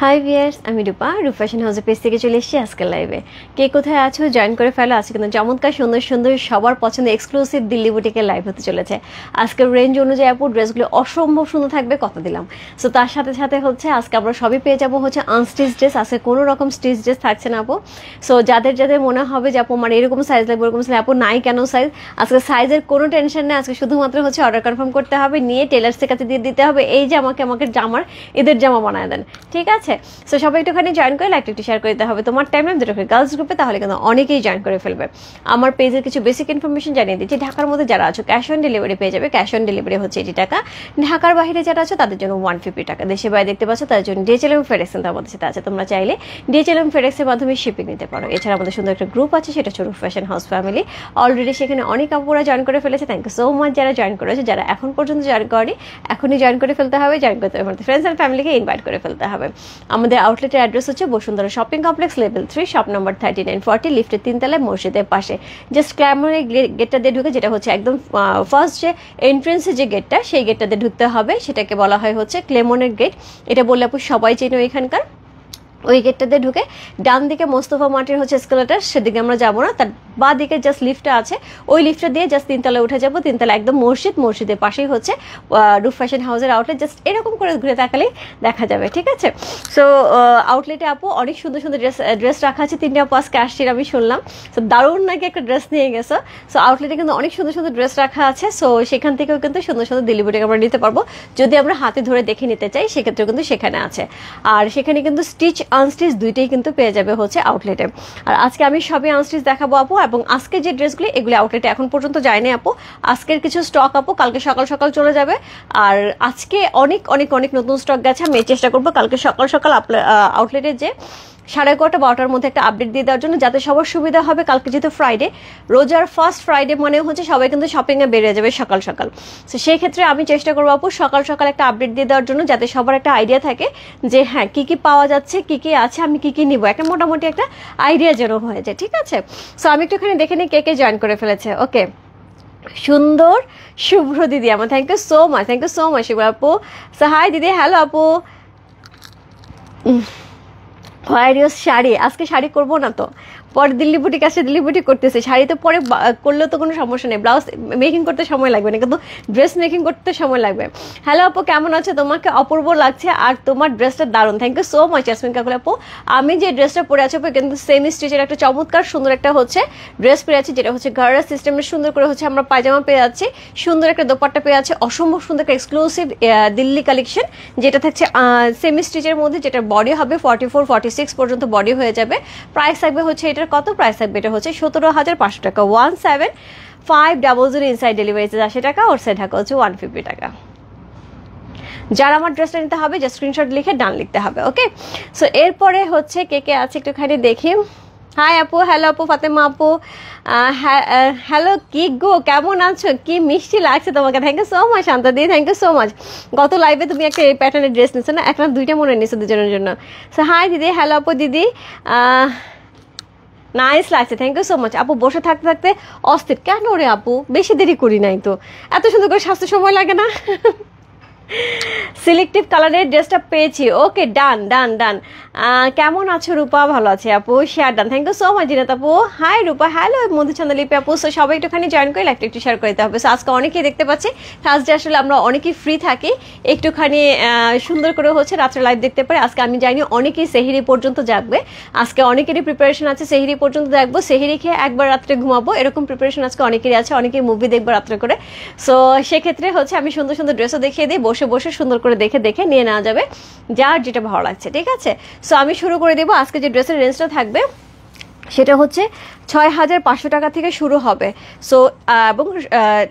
High viewers, আমি রূপা fashion হাউসের page থেকে চলে এসেছি আজকের লাইভে। কে কোথায় আছো জয়েন করে ফেলো। আজকে কিন্তু চমৎকার সুন্দর সুন্দর সবার পছন্দের এক্সক্লুসিভ দিল্লি বুটিকের লাইভ হতে চলেছে। আজকের রেঞ্জ অনুযায়ী আপু ড্রেসগুলো অসম্ভব সুন্দর থাকবে, কথা দিলাম। সো তার সাথে সাথে হচ্ছে আজকে আমরা সবই পেয়ে যাবো হচ্ছে আনস্টিচ ড্রেস। আজকে কোনো রকম স্টিচ ড্রেস থাকছে না আপু। সো যাদের যাদের মনে হবে যে আপু মানে এরকম সাইজ লাগবে ওরকম সাইজ, আপু নাই কেন সাইজ, আজকে সাইজের কোনো টেনশন নেই। আজকে শুধুমাত্র হচ্ছে অর্ডার কনফার্ম করতে হবে, নিয়ে টেলার্সের কাছে দিয়ে দিতে হবে এই যে আমাকে জামার ঈদের জামা বানায় দেন, ঠিক আছে। সো সবাই একটুখানি জয়েন করে লাইক একটু শেয়ার করে দিতে হবে তোমার টাইম দুটো করে গার্লস গ্রুপে, তাহলে কিন্তু অনেকেই জয়েন করে ফেলবে। আমার পেজের কিছু বেসিক ইনফরমেশন জানিয়ে দিচ্ছি। ঢাকার মধ্যে যারা আছো ক্যাশ অন ডেলিভারি পেয়ে যাবে। ক্যাশ অন ডেলিভারি হচ্ছে 80 টাকা। ঢাকার বাইরে যারা আছো তাদের জন্য 150 টাকা। দেশের বাইরে দেখতে পাচ্ছ তাদের জন্য ডিএচএল এবং ফেডেক্স আমাদের সাথে আছে। তোমরা চাইলে ডিএচএল এবং ফেডেক্সের মাধ্যমে শিপিং নিতে পারো। এছাড়া আমাদের সুন্দর একটা গ্রুপ আছে, সেটা হচ্ছে ফ্যাশন হাউস ফ্যামিলি। অলরেডি সেখানে অনেক আপুরা জয়েন করে ফেলেছে। থ্যাংক ইউ সো মাচ যারা জয়েন করেছে। যারা এখন পর্যন্ত জয়েন করেনি এখনই জয়েন করে ফেলতে হবে। জয়েন করতে হবে, ফ্রেন্ডস অ্যান্ড ফ্যামিলিকে ইনভাইট করে ফেলতে হবে। আমাদের আউটলেটের অ্যাড্রেস হচ্ছে Bashundhara shopping complex level 3 shop number 3940 লিফটের 3 তলায় মসজিদের পাশে। জাস্ট ক্ল্যামরের গেটটা দিয়ে ঢুকে, যেটা হচ্ছে একদম ফার্স্ট যে এন্ট্রেন্সে যে গেটটা, সেই গেটটা দিয়ে ঢুকতে হবে। সেটাকে বলা হয় হচ্ছে ক্লেমনের গেট। এটা বললে আপু সবাই চেনো এখানকার। ওই গেটটাতে ঢুকে ডান দিকে মোস্তফা মার্টের হচ্ছে এসকেলেটার, সেদিকে আমরা যাবো না। তার বা দিকে জাস্ট লিফটটা আছে, ওই লিফটটা দিয়ে জাস্ট 3 তলায় উঠে যাবো। 3 তলা একদম মসজিদের পাশেই হচ্ছে রূপ ফ্যাশন হাউসের আউটলেট। জাস্ট এরকম করে ঘুরে তাকালেই দেখা যাবে, ঠিক আছে। সো আউটলেটে আপু অনেক সুন্দর সুন্দর ড্রেস রাখা আছে। 3টা আপু আজকে আসছে আমি শুনলাম। সো দারুণ নাকি একটা ড্রেস নিয়ে গেছো। সো আউটলেটে কিন্তু অনেক সুন্দর সুন্দর ড্রেস রাখা আছে। সো সেখান থেকেও কিন্তু সুন্দর সুন্দর দিল্লি বুটিক আমরা নিতে পারবো। যদি আমরা হাতে ধরে দেখে নিতে চাই সেক্ষেত্রেও কিন্তু সেখানে আছে। আর সেখানে কিন্তু স্টিচ আনস্টিচ দুইটাই কিন্তু পেয়ে যাবে হচ্ছে আউটলেটে। আর আজকে আমি সবই আনস্টিচ দেখাবো আপু। এবং আজকে যে ড্রেসগুলি এগুলি আউটলেটে এখন পর্যন্ত যায়নি আপু। আজকের কিছু স্টক আপু কালকে সকাল সকাল চলে যাবে। আর আজকে অনেক অনেক অনেক নতুন স্টক গেছে। আমি চেষ্টা করবো কালকে সকাল সকাল আউটলেটে যে 11:30 12টার মধ্যে একটা আপডেট দিয়ে দেওয়ার জন্য, যাতে সবার সুবিধা হবে। কালকে যেহেতু ফ্রাইডে, রোজার ফার্স্ট ফ্রাইডে মানে হচ্ছে সবাই কিন্তু শপিংয়ে বেরিয়ে যাবে সকাল সকাল। তো সেই ক্ষেত্রে আমি চেষ্টা করবো আপু সকাল সকাল একটা আপডেট দিয়ে দেওয়ার জন্য, যাতে সবার একটা আইডিয়া থাকে যে হ্যাঁ কি কি পাওয়া যাচ্ছে, কি কি আছে, আমি কি কি নিবো, একটা মোটামুটি একটা আইডিয়া যেন হয়ে যায়, ঠিক আছে। সো আমি একটুখানি দেখে নিই কে কে জয়েন করে ফেলেছে। ওকে, সুন্দর শুভ্র দিদি আমার, thank you so much, thank you so much Shubhra আপু। সো হাই দিদি, হ্যালো আপু। হোয়াইট শাড়ি, আজকে শাড়ি করবো না তো, পরে দিল্লি বুটিক আসে, দিল্লি বুটিক করতেছে। শাড়ি তো পরে করলেও তো কোনো সমস্যা নেই, ব্লাউজ মেকিং করতে সময় লাগবে না, কিন্তু ড্রেস মেকিং করতে সময় লাগবে। হ্যালো আপু, কেমন আছে? তোমাকে অপূর্ব লাগছে আর তোমার ড্রেসটা দারুণ। Thank you so much Yasmin Kakul আপু। আমি যে ড্রেসটা পরে আছি কিন্তু সেমি স্টিচের একটা চমৎকার সুন্দর একটা হচ্ছে ড্রেস পেয়ে আছি, যেটা হচ্ছে ঘরের সিস্টেমের সুন্দর করে হচ্ছে আমরা পায়জামা পেয়ে যাচ্ছি, সুন্দর একটা দোপাট্টা পেয়ে আছে, অসম্ভব সুন্দর একটা এক্সক্লুসিভ দিল্লি কালেকশন, যেটা থাকছে সেমি স্টিচের মধ্যে, যেটার বডি হবে 44 46 পর্যন্ত বডি হয়ে যাবে। প্রাইস থাকবে হচ্ছে এটার কত প্রাইস থাকবে, এটা হচ্ছে 17,500 টাকা। 17500 ইনসাইড ডেলিভারি 80 টাকা, ওর সাইড ঢাকা হচ্ছে 150 টাকা। যারা আমার ড্রেসটা নিতে হবে জাস্ট স্ক্রিনশট লিখে ডান লিখতে হবে। ওকে, সো এরপরে হচ্ছে কে কে আছে একটুখানি দেখি। হাই আপু, হ্যালো আপু, ফাতেমা আপু, হ্যালো কি গো, কেমন আছো? কি মিষ্টি লাগছে তোমাকে। Thank you so much Shanta di, thank you so much. গত লাইভে তুমি একটা এই প্যাটার্নের ড্রেস নিচ্ছ না, একটা দুইটা মনে নিচ্ছো দুজনের জন্য। সো হাই দিদি, হ্যালো আপু দিদি, নাইস লাগছে, থ্যাংক ইউ সো মাচ আপু। বসে থাকতে থাকতে অস্থির কেন রে আপু, বেশি দেরি করি নাই তো, এত সুন্দর করে স্বাস্থ্য সময় লাগে না। সিলেক্টিভ কালারের ড্রেসটা পেয়েছি। ওকে, ডান ডান ডান। কেমন আছো রূপা? ভালো আছে আপু, share done, thank you so much Zinat আপু। হাই রূপা, হ্যালো মধুচন্দ্র লিপি আপু। সো সবাই একটুখানি জয়েন করে লাইকটা একটু শেয়ার করে দিতে হবে। সো আজকে অনেকেই দেখতে পাচ্ছি থার্সডে আসলে আমরা অনেকেই ফ্রি থাকি, একটুখানি সুন্দর করে হচ্ছে রাত্রে লাইভ দেখতে পারি। আজকে আমি জানি অনেকেই সেহরি পর্যন্ত জাগবে, আজকে অনেকেরই প্রিপারেশন আছে সেহরি পর্যন্ত জাগবো, সেহরি খেয়ে একবার রাত্রে ঘুমাবো, এরকম প্রিপারেশন আজকে অনেকেরই আছে, অনেকেই মুভি দেখবো রাত্রে করে। সো সেক্ষেত্রে হচ্ছে আমি সুন্দর সুন্দর ড্রেসও দেখিয়ে দিই, বসে বসে সুন্দর করে দেখে দেখে নিয়ে নেওয়া যাবে যার যেটা ভালো লাগছে, ঠিক আছে। সো আমি শুরু করে দেবো। আজকে যে ড্রেসের রেঞ্জটা থাকবে সেটা হচ্ছে 6500 টাকা থেকে শুরু হবে। সো এবং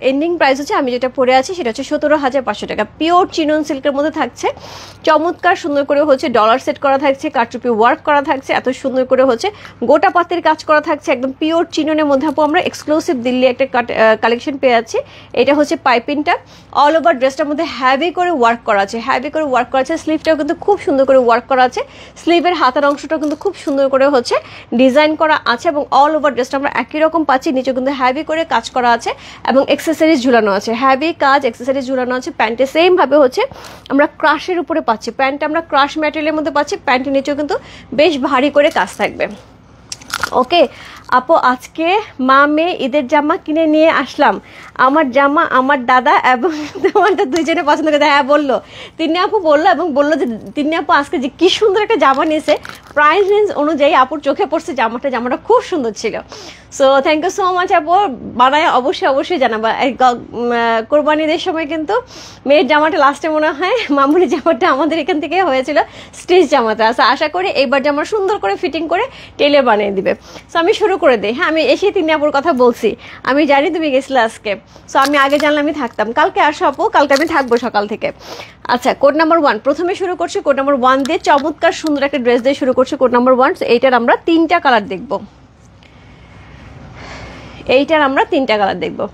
এন্ডিং প্রাইস হচ্ছে আমি যেটা পরে আছি সেটা হচ্ছে 17500 টাকা। পিওর চিনন সিল্কের মধ্যে থাকছে, চমৎকার সুন্দর করে হচ্ছে ডলার সেট করা থাকছে, কারচুপি ওয়ার্ক করা থাকছে, এত সুন্দর করে হচ্ছে গোটা পাতের কাজ করা থাকছে, একদম পিওর চিননের মধ্যে আপু আমরা এক্সক্লুসিভ দিল্লি একটা কালেকশন পেয়ে যাচ্ছি। এটা হচ্ছে পাইপিংটা, অল ওভার ড্রেসটার মধ্যে হ্যাভি করে ওয়ার্ক করা আছে, হ্যাভি করে ওয়ার্ক করা আছে। স্লিভটাও কিন্তু খুব সুন্দর করে ওয়ার্ক করা আছে, স্লিভের হাতের অংশটাও কিন্তু খুব সুন্দর করে হচ্ছে ডিজাইন করা আছে, এবং অল ওভার ওভার ড্রেসটা আমরা একই রকম পাচ্ছি, নিচে কিন্তু হ্যাভি করে কাজ করা আছে এবং অ্যাক্সেসরিজ ঝুলানো আছে, হ্যাভি কাজ অ্যাক্সেসরিজ ঝুলানো আছে। প্যান্টে সেম ভাবে হচ্ছে আমরা ক্রাশের উপরে পাচ্ছি, প্যান্টটা আমরা ক্রাশ ম্যাটেরিয়ালের মধ্যে পাচ্ছি, প্যান্টের নিচেও কিন্তু বেশ ভারী করে কাজ থাকবে। ওকে আপু, আজকে মা মেয়ে ঈদের জামা কিনে নিয়ে আসলাম, আমার জামা আমার দাদা এবং তোমারটা দুইজনে পছন্দ করে। হ্যাঁ বললো, তিনি আপু বললো এবং বললো যে তিনি আপু আজকে যে কি সুন্দর একটা জামা নিয়েছে, প্রাইস রেঞ্জ অনুযায়ী আপুর চোখে পড়ছে জামাটা খুব সুন্দর ছিল। So thank you so much আপু, বানায় অবশ্যই জানাবা। কোরবানিদের সময় কিন্তু মেয়ের জামাটা লাস্টে মনে হয় মামুনির জামাটা আমাদের এখান থেকে হয়েছিল স্টিচ জামাটা। আশা করি এইবার জামা সুন্দর করে ফিটিং করে টেলে বানিয়ে দিবে। সো আমি শুরু করে দিই। হ্যাঁ, আমি এসে তিনি আপুর কথা বলছি, আমি জানি তুমি গেছিলে আজকে। সো আমি আগে জানলে আমি থাকতাম, কালকে আসো আপু, কালকে আমি থাকবো সকাল থেকে। আচ্ছা, কোড নাম্বার 1 প্রথমে শুরু করছি। কোড নাম্বার 1 দিয়ে চমৎকার সুন্দর একটা ড্রেস দিয়ে শুরু করছি। কোড নাম্বার 1, এইটার আমরা 3টা কালার দেখবো। এইটার আমরা 3টা কালার দেখবো।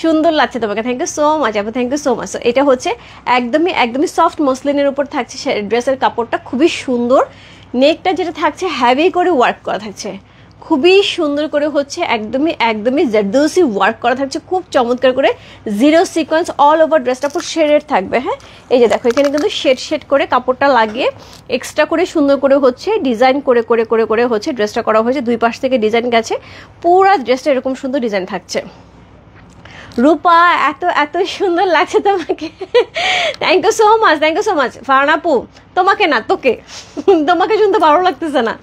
সুন্দর লাগছে তোমাকে, থ্যাংক ইউ সো মাচ আপু, থ্যাংক ইউ সো মাচ। এটা হচ্ছে একদমই সফট মসলিনের উপর থাকছে ড্রেসের কাপড়টা, খুবই সুন্দর। নেকটা যেটা থাকছে হ্যাভি করে ওয়ার্ক করা থাকছে, খুবই সুন্দর করে হচ্ছে একদমই জারদৌসি ওয়ার্ক করা থাকছে, খুব চমৎকার করে জিরো সিকোয়েন্স অল ওভার ড্রেসটা পুরো শেডের থাকবে। হ্যাঁ, এই যে দেখো এখানে কিন্তু শেড করে কাপড়টা লাগিয়ে এক্সট্রা করে সুন্দর করে হচ্ছে ডিজাইন করে হচ্ছে ড্রেসটা করা হয়েছে। দুই পাশ থেকে ডিজাইন গেছে, পুরো ড্রেসটা এরকম সুন্দর ডিজাইন থাকছে। রূপা, এত সুন্দর লাগছে তোমাকে, thank you so much. Farhan আপু, তোমাকে না তোমাকে শুনতে ভালো লাগতেছে না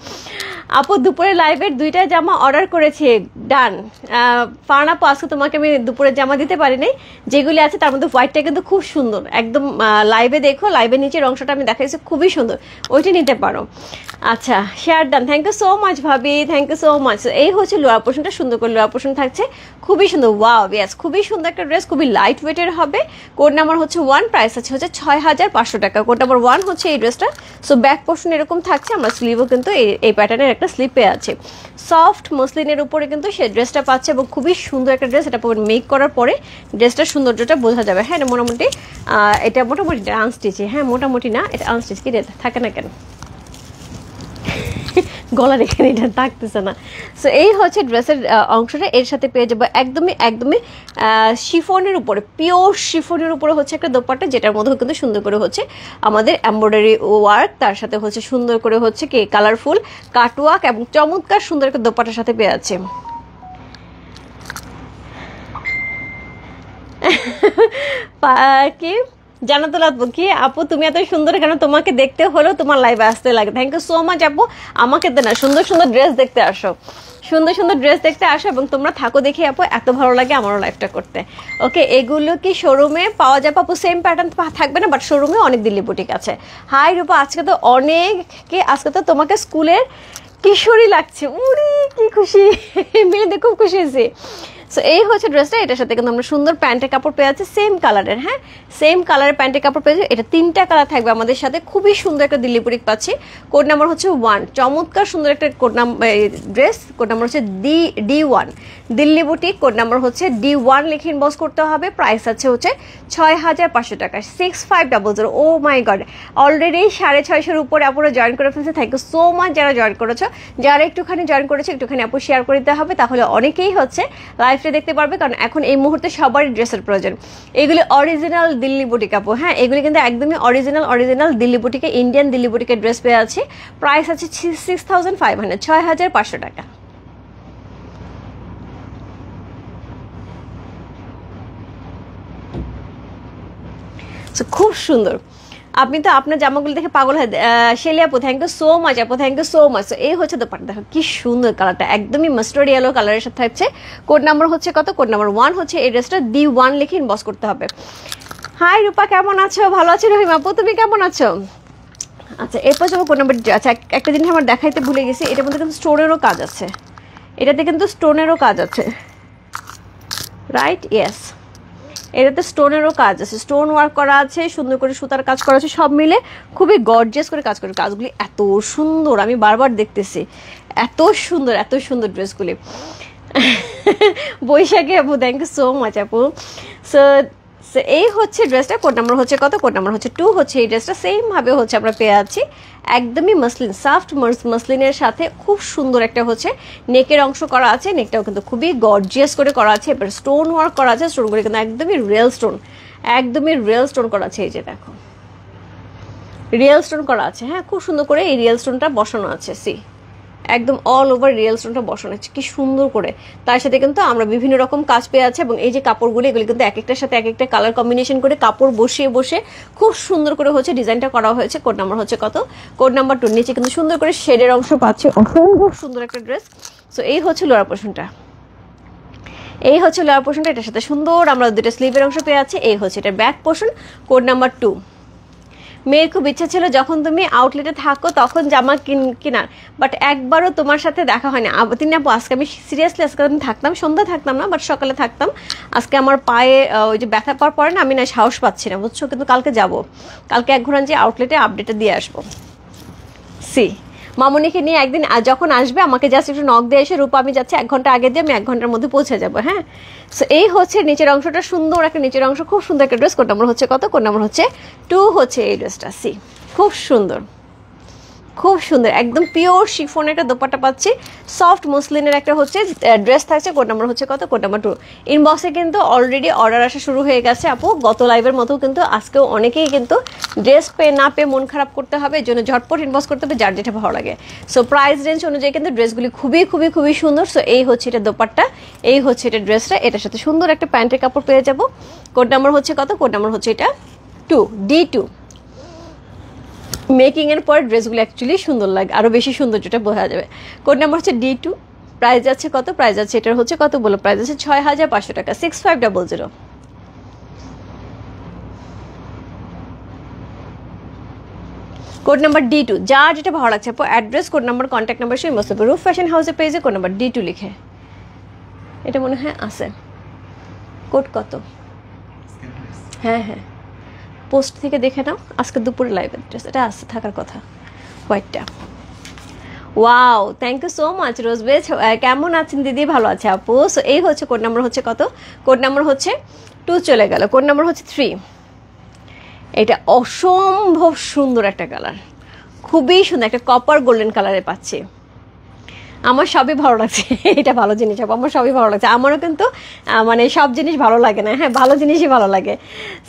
আপু। দুপুরে লাইভের 2টা জামা অর্ডার করেছি, ডান। ফারহান আপু, আজকে তোমাকে আমি দুপুরের জামা দিতে পারিনি, যেগুলি আছে তার মধ্যে হোয়াইটটা কিন্তু খুব সুন্দর, একদম লাইভে দেখো, লাইভের নিচের অংশটা আমি দেখাইছি, খুবই সুন্দর, ওইটা নিতে পারো। আচ্ছা, share done, thank you so much ভাবি, থ্যাংক ইউ সো মাচ। এই হচ্ছে লোয়ার পোর্শনটা, সুন্দর করে লোয়ার পোর্শন থাকছে, খুবই সুন্দর। ওয়াও, ইয়েস, খুবই সুন্দর একটা ড্রেস, খুবই লাইট ওয়েটের হবে। কোড নাম্বার হচ্ছে 1, প্রাইস আছে হচ্ছে 6500 টাকা। কোড নাম্বার 1 হচ্ছে এই ড্রেসটা। সো ব্যাক পোর্শন এরকম থাকছে, আমরা স্লিভও কিন্তু এই প্যাটার্নের একটা স্লিভ পেয়ে আছে। সফট মসলিনের উপরে কিন্তু সেই ড্রেসটা পাচ্ছে এবং খুবই সুন্দর একটা ড্রেস। এটা মেক করার পরে ড্রেসটার সৌন্দর্যটা বোঝা যাবে। হ্যাঁ, এটা মোটামুটি আনস্টিচই, হ্যাঁ মোটামুটি না, এটা আনস্টিচ, কি থাকে না কেন গলা রেখে এটা থাকতেছে না। সো এই হচ্ছে ড্রেসের অংশটা, এর সাথে পেয়ে যাবো একদমই শিফনের উপরে, পিওর শিফনের উপরে হচ্ছে একটা দোপাট্টা, যেটার মধ্যে কিন্তু সুন্দর করে হচ্ছে আমাদের এমব্রয়ডারি ওয়ার্ক, তার সাথে হচ্ছে সুন্দর করে হচ্ছে কি কালারফুল কাটওয়ার্ক এবং চমৎকার সুন্দর একটা দোপাট্টার সাথে পেয়ে আছে। কি জানাতে লাগবো কি আপু, তুমি এত সুন্দর কেন, তোমাকে দেখতে হলেও তোমার লাইভে আসতে লাগে। থ্যাংক ইউ সো মাচ আপু, আমাকে না সুন্দর ড্রেস দেখতে আসো, সুন্দর ড্রেস দেখতে আসো এবং তোমরা থাকো দেখে আপু, এত ভালো লাগে আমারও লাইফটা করতে। ওকে, এগুলো কি শোরুমে পাওয়া যাবে আপু? সেম প্যাটার্ন থাকবে না, বাট শোরুমে অনেক দিল্লি বুটিক আছে। হাই রূপা, আজকে তো তোমাকে স্কুলের কিশোরী লাগছে, উড়ি কি খুশি, মেয়েদের খুব খুশি হয়েছি। সো এই হচ্ছে ড্রেসটা, এটার সাথে কিন্তু আমরা সুন্দর প্যান্টের কাপড় পেয়ে যাচ্ছি সেম কালারের। হ্যাঁ, সেম কালারের প্যান্টের কাপড় পেয়ে যাচ্ছি। এটা 3টা কালার থাকবে আমাদের সাথে, খুবই সুন্দর একটা দিল্লি বুটিক পাচ্ছি। কোড নাম্বার হচ্ছে 1, চমৎকার সুন্দর একটা code number dress. Code number হচ্ছে D1 Delhi boutique. Code number হচ্ছে D1 লিখে ইনবক্স করতে হবে। প্রাইস আছে হচ্ছে 6500 টাকা, 6500। ও মাই গড, অলরেডি 650-এর উপরে আপুরা জয়েন করে ফেলছে। থ্যাংক ইউ সো মাচ যারা জয়েন করেছো। যারা একটুখানি জয়েন করেছে একটুখানি আপু শেয়ার করে দিতে হবে, তাহলে অনেকেই হচ্ছে লাইভটা দেখতে পারবে, কারণ এখন এই মুহূর্তে সবারই ড্রেসের প্রয়োজন। এগুলি অরিজিনাল দিল্লি বুটিক আপু, হ্যাঁ এগুলি কিন্তু একদমই অরিজিনাল দিল্লি বুটিকে, ইন্ডিয়ান দিল্লি বুটিকের ড্রেস পেয়ে আছে। প্রাইস আছে 6500, 6500 টাকা। খুব সুন্দর, আপনি তো আপনার জামাগুলো দেখে পাগল হয়। শেলি আপু, থ্যাংক ইউ সো মাচ আপু, থ্যাংক ইউ সো মাচ। এই হচ্ছে দোপাট্টা, দেখো কি সুন্দর কালারটা, একদমই মাস্টার্ড ইয়েলো কালারের সাথে থাকছে। কোড নাম্বার হচ্ছে কত? কোড নাম্বার 1 হচ্ছে এই ড্রেসটা D1 লিখে ইনবক্স করতে হবে। হাই রূপা, কেমন আছো? ভালো আছো রহিমা আপু, তুমি কেমন আছো? আচ্ছা, এরপর যাবো কোড নাম্বার। আচ্ছা, একটা জিনিস আমার দেখাইতে ভুলে গেছি, এটার মধ্যে কিন্তু স্টোনেরও কাজ আছে, এটাতে কিন্তু স্টোনেরও কাজ আছে, রাইট? ইয়েস, এটাতে স্টোনেরও কাজ আছে, স্টোন ওয়ার্ক করা আছে, সুন্দর করে সুতার কাজ করা আছে, সব মিলে খুবই গর্জিয়াস করে কাজ করে। কাজগুলি এত সুন্দর, আমি বারবার দেখতেছি, এত সুন্দর ড্রেসগুলি। বৈশাখী আপু, থ্যাংক ইউ সো মাচ আপু। সো সো এই হচ্ছে ড্রেসটা, কোড নাম্বার হচ্ছে কত, কোড নাম্বার হচ্ছে 2 হচ্ছে এই ড্রেসটা। সেম ভাবে হচ্ছে আমরা পেয়ে আছি একদমই মসলিন, সফট মসলিনের সাথে খুব সুন্দর একটা হচ্ছে নেকের অংশ করা আছে। নেকটাও কিন্তু খুবই গর্জিয়াস করে করা আছে, এবার স্টোন ওয়ার্ক করা আছে। স্টোনগুলো কিন্তু একদমই রিয়েল স্টোন, একদমই রিয়েল স্টোন করা আছে। এই যে দেখো রিয়েল স্টোন করা আছে, হ্যাঁ খুব সুন্দর করে এই রিয়েল স্টোনটা বসানো আছে। সি একদম অল ওভার রিয়েল স্টোনটা বসানো আছে কি সুন্দর করে। তার সাথে কিন্তু আমরা বিভিন্ন রকম কাজ পেয়ে আছে, এবং এই যে কাপড়গুলো এগুলো কিন্তু এক একটার সাথে এক একটা কালার কম্বিনেশন করে কাপড় বসিয়ে বসে খুব সুন্দর করে হচ্ছে ডিজাইনটা করা হয়েছে। কোড নাম্বার হচ্ছে কত, কোড নাম্বার 2। নিচে কিন্তু সুন্দর করে শেডের অংশ পাচ্ছে, অসম্ভব সুন্দর একটা ড্রেস। সো এই হচ্ছে লোয়ার পোর্শনটা, এই হচ্ছে লোয়ার পোর্শনটা। এটার সাথে সুন্দর আমরা দুটো স্লিভের অংশ পেয়ে আছি। এই হচ্ছে এটার ব্যাক পোর্শন, কোড নাম্বার 2। মেয়ের খুব ইচ্ছা ছিল যখন তুমি আউটলেটে থাকো তখন জামা কেনার, বাট একবারও তোমার সাথে দেখা হয়নি। তিনি আপু আজকে আমি সিরিয়াসলি আজকে আমি থাকতাম, সন্ধ্যা থাকতাম না বাট সকালে থাকতাম। আজকে আমার পায়ে ওই যে ব্যথা পাওয়ার পরে না আমি না সাহস পাচ্ছি না বুঝছো, কিন্তু কালকে যাব, কালকে এক ঘোরান যে আউটলেটে আপডেটটা দিয়ে আসবো। সি মামনিকে নিয়ে একদিন যখন আসবে আমাকে জাস্ট একটু নক দিয়ে এসে, রূপা আমি যাচ্ছি 1 ঘন্টা আগে দিয়ে, আমি 1 ঘন্টার মধ্যে পৌঁছে যাবো। হ্যাঁ সো এই হচ্ছে নিচের অংশটা, সুন্দর একটা নিচের অংশ, খুব সুন্দর একটা ড্রেস। কোড নাম্বার হচ্ছে কত, কোড নাম্বার হচ্ছে 2 হচ্ছে এই ড্রেসটা। সি খুব সুন্দর, খুব সুন্দর একদম পিওর শিফনের একটা দোপাট্টা পাচ্ছি, সফট মসলিনের একটা হচ্ছে ড্রেস থাকছে। কোড নাম্বার হচ্ছে কত, কোড নাম্বার 2। ইনবক্সে কিন্তু অলরেডি অর্ডার আসা শুরু হয়ে গেছে আপু, গত লাইভের মতো কিন্তু আজকেও অনেকেই কিন্তু ড্রেস পেয়ে না পেয়ে মন খারাপ করতে হবে, এই জন্য ঝটপট ইনবক্স করতে হবে যার যেটা ভালো লাগে। সো প্রাইস রেঞ্জ অনুযায়ী কিন্তু ড্রেসগুলি খুবই খুবই খুবই সুন্দর। সো এই হচ্ছে এটা দোপাট্টা, এই হচ্ছে এটা ড্রেসটা, এটার সাথে সুন্দর একটা প্যান্টের কাপড় পেয়ে যাবো। কোড নাম্বার হচ্ছে কত, কোড নাম্বার হচ্ছে এটা 2, D2। মেকিং এর পর ড্রেসগুলো অ্যাকচুয়ালি সুন্দর লাগে, আরো বেশি সৌন্দর্যটা বোঝা যাবে। কোড নাম্বার হচ্ছে D2, প্রাইস আছে কত, প্রাইস আছে এটার হচ্ছে কত বলো, প্রাইস আছে 6500 টাকা, 6500। কোড নাম্বার D2, যার যেটা ভালো লাগছে আপু address, code number, contact number সেই মস্ত রূপ ফ্যাশন হাউসের পেজে কোড নাম্বার D2 লিখে, এটা মনে হয় আছে। কোড কত, হ্যাঁ হ্যাঁ পোস্ট থেকে দেখে নাও, আজকে দুপুরে লাইভ অ্যাড্রেস এটা আসতে থাকার কথা, হোয়াইটটা। Wow thank you so much রোজবেজ, কেমন আছেন দিদি, ভালো আছে আপু। সো এই হচ্ছে কোড নাম্বার হচ্ছে কত, কোড নাম্বার হচ্ছে 2 চলে গেল, কোড নাম্বার হচ্ছে 3। এটা অসম্ভব সুন্দর একটা কালার, খুবই সুন্দর একটা কপার গোল্ডেন কালারে পাচ্ছি। আমার সবই ভালো লাগছে, এটা ভালো জিনিস আপু, আমার সবই ভালো লাগছে। আমারও কিন্তু মানে সব জিনিস ভালো লাগে না, হ্যাঁ ভালো জিনিসই ভালো লাগে।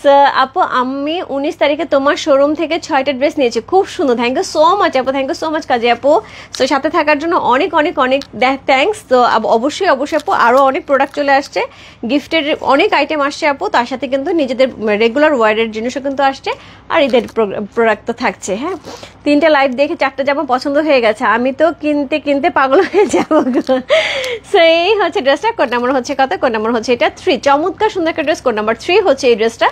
সো আপু আমি 19 তারিখে তোমার শোরুম থেকে 6টা ড্রেস নিয়েছি, খুব সুন্দর। থ্যাংক ইউ সো মাচ আপু, থ্যাংক ইউ সো মাচ কাজী আপু। সো সাথে থাকার জন্য অনেক অনেক অনেক থ্যাংকস। তো অবশ্যই অবশ্যই আপু আরও অনেক প্রোডাক্ট চলে আসছে, গিফটের অনেক আইটেম আসছে আপু, তার সাথে কিন্তু নিজেদের রেগুলার ওয়ারের জিনিসও কিন্তু আসছে, আর ঈদের প্রোডাক্ট তো থাকছে। হ্যাঁ 3টা লাইভ দেখে 4টা জামা পছন্দ হয়ে গেছে, আমি তো কিনতে কিনতে পাগল হয়ে যাবো। সো এই হচ্ছে ড্রেসটা, কোড নাম্বার হচ্ছে কত, কোড নাম্বার হচ্ছে এটা 3। চমৎকার সুন্দর একটা ড্রেস, কোড নাম্বার 3 হচ্ছে এই ড্রেসটা,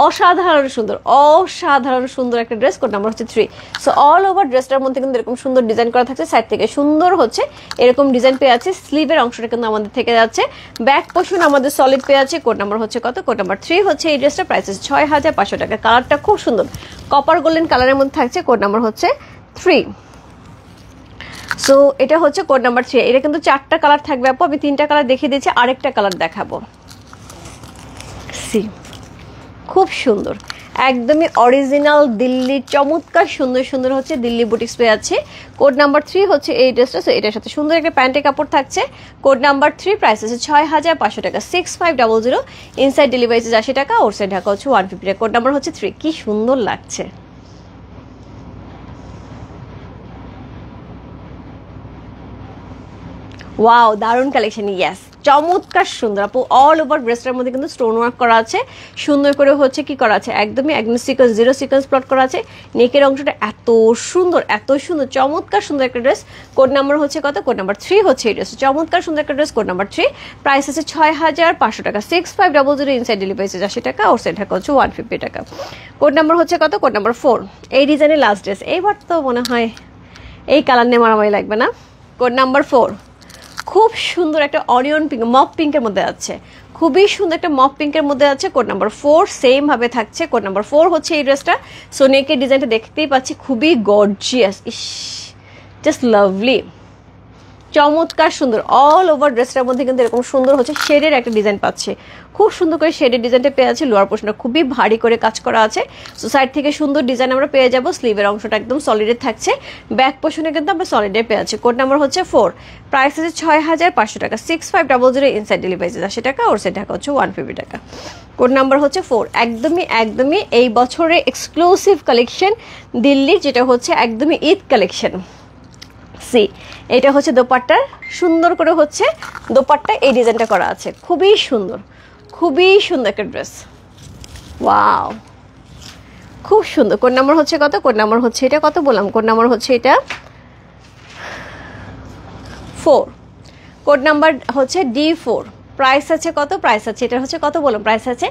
অসাধারণ সুন্দর, অসাধারণ সুন্দর একটা ড্রেস, কোড নাম্বার হচ্ছে 3। সো অল ওভার ড্রেসটার মধ্যে কিন্তু এরকম সুন্দর ডিজাইন করা থাকছে, সাইড থেকে সুন্দর হচ্ছে এরকম ডিজাইন পেয়ে আছে, স্লিভের অংশটা কিন্তু আমাদের থেকে যাচ্ছে, ব্যাক পোর্শন আমাদের সলিড পেয়ে আছে। কোড নাম্বার হচ্ছে কত, কোড নাম্বার 3 হচ্ছে এই ড্রেসটা, প্রাইস আছে 6500 টাকা। কালারটা খুব সুন্দর কপার গোল্ডেন কালারের মধ্যে থাকছে, কোড নাম্বার হচ্ছে 3। সো এটা হচ্ছে কোড নাম্বার 3। এটা কিন্তু 4টা কালার থাকবে আপু, আমি 3টা কালার দেখিয়ে দিয়েছি, আরেকটা কালার দেখাবো। সি খুব সুন্দর একদমই অরিজিনাল দিল্লি, চমৎকার সুন্দর সুন্দর হচ্ছে দিল্লি বুটিক্স পেয়ে আছে। কোড নাম্বার 3 হচ্ছে এই ড্রেসটা, সো এটার সাথে সুন্দর একটা প্যান্টের কাপড় থাকছে। কোড নাম্বার 3, প্রাইস আছে 6500 টাকা, 6500। ইনসাইড ডেলিভারি চার্জ 80 টাকা, আউটসাইড ঢাকা হচ্ছে 150 টাকা। কোড নাম্বার হচ্ছে 3। কি সুন্দর লাগছে, ওয়াও দারুণ কালেকশন, ইয়েস চমৎকার সুন্দর আপু। অল ওভার ড্রেসটার মধ্যে কিন্তু স্টোন ওয়ার্ক করা আছে, সুন্দর করে হচ্ছে কি করা আছে, একদমই সিকোয়েন্স, 0 সিকোয়েন্স প্লট করা আছে। নেকের অংশটা এত সুন্দর, এত সুন্দর, চমৎকার সুন্দর একটা ড্রেস। কোড নাম্বার হচ্ছে কত, কোড নাম্বার 3 হচ্ছে এই ড্রেস, চমৎকার সুন্দর একটা ড্রেস, কোড নাম্বার 3। প্রাইস আছে 6500 টাকা, 6500। ইনসাইড ডেলিভারি চার্জ 80 টাকা, আউটসাইড ঢাকা হচ্ছে 150 টাকা। কোড নাম্বার হচ্ছে কত, কোড নাম্বার 4। এই ডিজাইনের লাস্ট ড্রেস, এইবার তো মনে হয় এই কালার নিয়ে মারামারি লাগবে না। কোড নাম্বার 4 খুব সুন্দর একটা অনিয়ন পিঙ্ক, মপ পিঙ্কের মধ্যে আছে, খুবই সুন্দর একটা মপ পিঙ্কের মধ্যে আছে। কোড নাম্বার 4 সেম ভাবে থাকছে, কোড নাম্বার 4 হচ্ছে এই ড্রেসটা। সো নেকের ডিজাইনটা দেখতেই পাচ্ছি, খুবই গর্জিয়াস, ইস জাস্ট লাভলি, চমৎকার সুন্দর অল ওভার ড্রেসটার মধ্যে কিন্তু এরকম সুন্দর হচ্ছে শেডের একটা ডিজাইন পাচ্ছে, খুব সুন্দর করে শেডের ডিজাইনটা পেয়ে আছে। লোয়ার পোর্শনটা খুবই ভারী করে কাজ করা আছে, সো সাইড থেকে সুন্দর ডিজাইন আমরা পেয়ে যাবো। স্লিভের অংশটা একদম সলিডের থাকছে, ব্যাক পোর্শনে কিন্তু আমরা সলিডে পেয়ে আছি। কোড নাম্বার হচ্ছে 4, প্রাইস আছে 6500 টাকা, 6500 ইনসাইড ডেলিভারি চার্জ 80 টাকা, ওর সাইড ঢাকা হচ্ছে 150 টাকা। কোড নাম্বার হচ্ছে 4, একদমই এই বছরের এক্সক্লুসিভ কালেকশন দিল্লির, যেটা হচ্ছে একদমই ঈদ কালেকশন। সি এটা হচ্ছে দোপাট্টার, সুন্দর করে হচ্ছে দোপাট্টা এই ডিজাইনটা করা আছে, খুবই সুন্দর একটা ড্রেস। ওয়াও, খুব সুন্দর। কোড নাম্বার হচ্ছে কত? কোড নাম্বার হচ্ছে এটা, কত বললাম? কোড নাম্বার হচ্ছে এটা 4, কোড নাম্বার হচ্ছে D4। প্রাইস আছে কত? প্রাইস আছে এটা হচ্ছে কত বললাম? প্রাইস আছে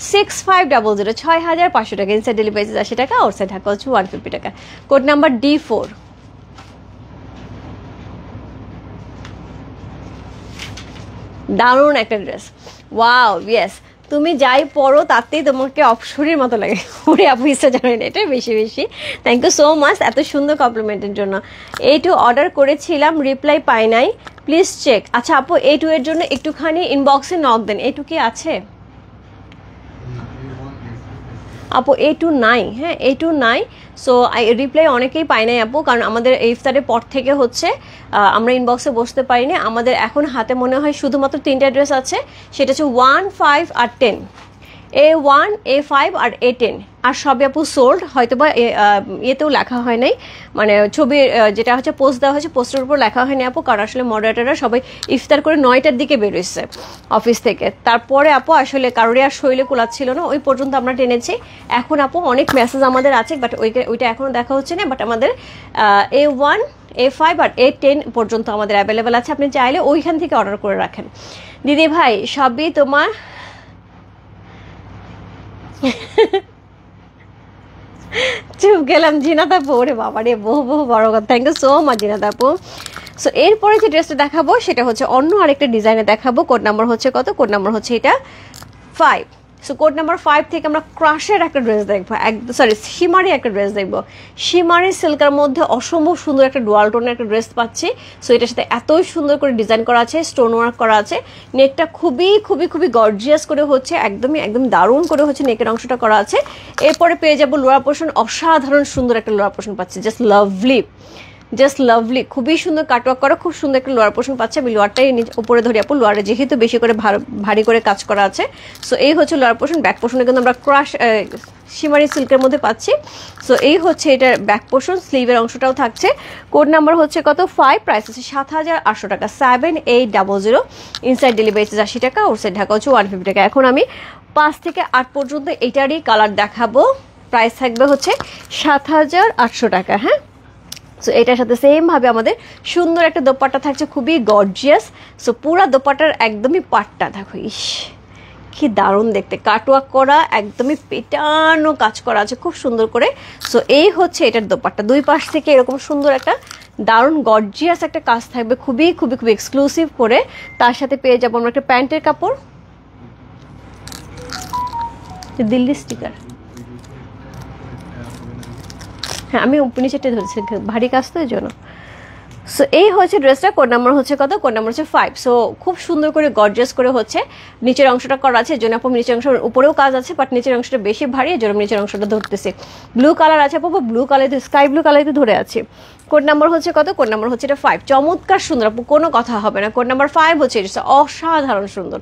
6500, 6500 টাকা, ইনসাইড ডেলিভারি 80 টাকা, আউটসাইড ঢাকা হচ্ছে 150 টাকা। Code number D4। দারুণ একটা ড্রেস, ওয়াও, ইয়েস। তুমি যাই পরো তাতেই তোমাকে অপসরীর মতো লাগে। ওরে আপু ইচ্ছা জানেন, এটা বেশি থ্যাংক ইউ সো মাচ এত সুন্দর কমপ্লিমেন্টের জন্য। A2 অর্ডার করেছিলাম, রিপ্লাই পাই নাই, প্লিজ চেক। আচ্ছা আপু A2 এর জন্য একটুখানি ইনবক্সে নক দেন। A2 কি আছে আপু? A2 নাই, হ্যাঁ A2 নাই। সো রিপ্লাই অনেকেই পাই নাই আপু, কারণ আমাদের ইফতারের পর থেকে হচ্ছে আমরা ইনবক্সে বসতে পারিনি। আমাদের এখন হাতে মনে হয় শুধুমাত্র 3টা ড্রেস আছে, সেটা হচ্ছে 1, 5 আর 10, A1, A5 আর A10, আর সবই আপু সোল্ড। হয়তো বা ইয়েতেও লেখা হয় নাই, মানে ছবির যেটা হচ্ছে পোস্ট দেওয়া হয়েছে, পোস্টের উপর লেখা হয়নি আপু, কারণ আসলে মডারেটাররা সবাই ইফতার করে 9টার দিকে বেরোচ্ছে অফিস থেকে। তারপরে আপু আসলে কারোরই আর শৈলে কুলাচ্ছিল না, ওই পর্যন্ত আমরা টেনেছি। এখন আপু অনেক মেসেজ আমাদের আছে, বাট ওইটা এখনও দেখা হচ্ছে না। বাট আমাদের A1, A5 আর A10 পর্যন্ত আমাদের অ্যাভেলেবেল আছে, আপনি চাইলে ওইখান থেকে অর্ডার করে রাখেন। দিদি ভাই সবই তোমার চুপ গেলাম। জিনাত আপু, ওরে বাবা রে, বহু বড় কথা, thank you so much Zinat আপু। সো এরপরে যে ড্রেসটা দেখাবো সেটা হচ্ছে অন্য আরেকটা ডিজাইনে দেখাবো। কোড নাম্বার হচ্ছে কত? কোড নাম্বার হচ্ছে এটা 5। সো কোড নাম্বার 5 থেকে আমরা ক্রাশের একটা ড্রেস দেখবো, শিমারি একটা ড্রেস দেখবো। শিমারি সিল্কের মধ্যে অসম্ভব সুন্দর একটা ডুয়াল টোনের একটা ড্রেস পাচ্ছি। সো এটার সাথে এত সুন্দর করে ডিজাইন করা আছে, স্টোন ওয়ার্ক করা আছে, নেকটা খুবই গর্জিয়াস করে হচ্ছে, একদম দারুণ করে হচ্ছে নেকের অংশটা করা আছে। এরপরে পেয়ে যাবো লোয়ার পোর্শন, অসাধারণ সুন্দর একটা লোয়ার পোর্শন পাচ্ছি, জাস্ট লাভলি, খুবই সুন্দর কাটওয়ার্ক করা, খুব সুন্দর একটা লোয়ার পোর্শন পাচ্ছে। আমি লোয়ারটাই উপরে ধরি আপু, লোয়ারে যেহেতু বেশি করে ভারী করে কাজ করা আছে। সো এই হচ্ছে লোয়ার পোর্শন। ব্যাক পোর্শনে কিন্তু আমরা ক্রাশ শিমারি সিল্কের মধ্যে পাচ্ছি। সো এই হচ্ছে এটার ব্যাক পোর্শন, স্লিভের অংশটাও থাকছে। কোড নাম্বার হচ্ছে কত? 5, প্রাইস হচ্ছে 7800 টাকা, 7800, ইনসাইড ডেলিভারি 80 টাকা, আউটসাইড ঢাকা হচ্ছে 150 টাকা। এখন আমি 5 থেকে 8 পর্যন্ত এটারই কালার দেখাবো, প্রাইস থাকবে হচ্ছে 7800 টাকা। হ্যাঁ, সো এটার সাথে সেম ভাবে আমাদের সুন্দর একটা দোপাট্টা থাকছে, খুবই গর্জিয়াস। সো পুরা দোপাট্টার একদমই পাটটা দেখো, ইস কি দারুণ দেখতে, কাটওয়ার্ক করা, একদমই পেটানো কাজ করা আছে খুব সুন্দর করে। সো এই হচ্ছে এটার দোপাট্টা, দুই পাশ থেকে এরকম সুন্দর একটা দারুণ গর্জিয়াস একটা কাজ থাকবে, খুবই এক্সক্লুসিভ করে। তার সাথে পেয়ে যাবো আমরা একটা প্যান্টের কাপড়, দিল্লি স্টিকার। হ্যাঁ, আমি নিচেরটা ধরেছি, ভারী কাজ তো এই জন্য। সো এই হচ্ছে ড্রেসটা। কোড নাম্বার হচ্ছে কত? কোড নাম্বার হচ্ছে 5। সো খুব সুন্দর করে গর্জিয়াস করে হচ্ছে নিচের অংশটা করা আছে, এর জন্য আপু নিচের অংশের উপরেও কাজ আছে, বাট নিচের অংশটা বেশি ভারী, এর জন্য নিচের অংশটা ধরতেছে। ব্লু কালার আছে আপু, ব্লু কালার, স্কাই ব্লু কালারে ধরে আছে। কোড নাম্বার হচ্ছে কত? কোড নাম্বার হচ্ছে এটা 5। চমৎকার সুন্দর আপু, কোনো কথা হবে না। কোড নাম্বার 5 হচ্ছে এটা অসাধারণ সুন্দর।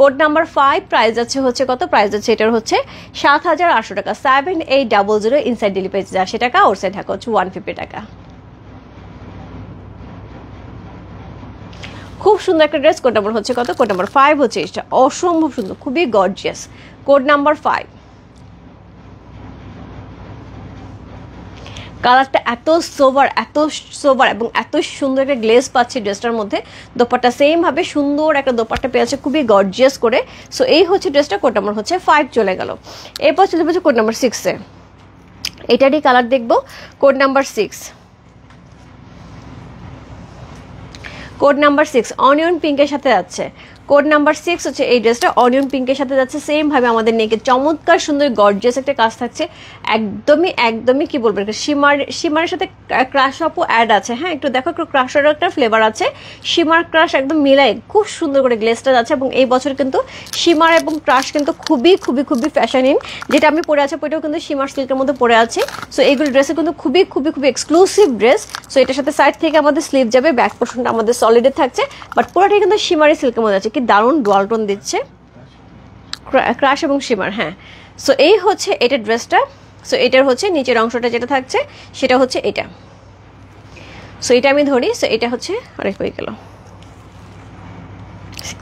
কোড নাম্বার 5, প্রাইস আছে হচ্ছে কত? প্রাইস আছে এটার হচ্ছে 7800 টাকা, 7800, ইনসাইড ডেলিভারি 80 টাকা, আউটসাইড ঢাকা হচ্ছে 150 টাকা। খুব সুন্দর একটা ড্রেস। কোড নাম্বার হচ্ছে কত? কোড নাম্বার 5 হচ্ছে এটা, অসম্ভব সুন্দর, খুবই গর্জিয়াস। কোড নাম্বার 5, কালারটা এত সোবার এবং এত সুন্দর একটা গ্লেজ পাচ্ছি ড্রেসটার মধ্যে। দোপাট্টা সেম ভাবে সুন্দর একটা দোপাট্টা পেয়েছে, খুবই গর্জিয়াস করে। সো এই হচ্ছে ড্রেসটা। কোড নাম্বার হচ্ছে 5 চলে গেল। এরপর চলে যাচ্ছে কোড নাম্বার 6-এ, এটারই কালার দেখবো। Code number 6, code number 6 onion পিঙ্কের সাথে যাচ্ছে। কোড নাম্বার 6 হচ্ছে এই ড্রেসটা অনিয়ন পিঙ্কের সাথে যাচ্ছে, সেম ভাবে আমাদের নেকে চমৎকার সুন্দর গর্জিয়াস একটা কাজ থাকছে, একদমই কি বলবো, শিমারের সাথে ক্রাশ আপও অ্যাড আছে। হ্যাঁ, একটু দেখো, একটু ক্রাশের একটা ফ্লেভার আছে, শিমার ক্রাশ একদম মিলাই খুব সুন্দর করে গ্লেজটা যাচ্ছে। এবং এই বছর কিন্তু শিমার এবং ক্রাশ কিন্তু খুবই ফ্যাশন ইন। যেটা আমি পরে আছে ওইটাও কিন্তু শিমার সিল্কের মধ্যে পরে আছে। সো এইগুলো ড্রেসে কিন্তু খুবই এক্সক্লুসিভ ড্রেস। সো এটার সাথে সাইড থেকে আমাদের স্লিভ যাবে, ব্যাক পোর্শনটা আমাদের সলিডে থাকছে, বাট পুরোটাই কিন্তু শিমারি সিল্কের মধ্যে আছে। কি দারুণ ডুয়াল টোন দিচ্ছে, ক্রাশ এবং শিমার। হ্যাঁ, সো এই হচ্ছে এটা ড্রেসটা। সো এটার হচ্ছে নিচের অংশটা যেটা থাকছে সেটা হচ্ছে এটা। সো এটা আমি ধরি, সো এটা হচ্ছে অনেক হয়ে গেল,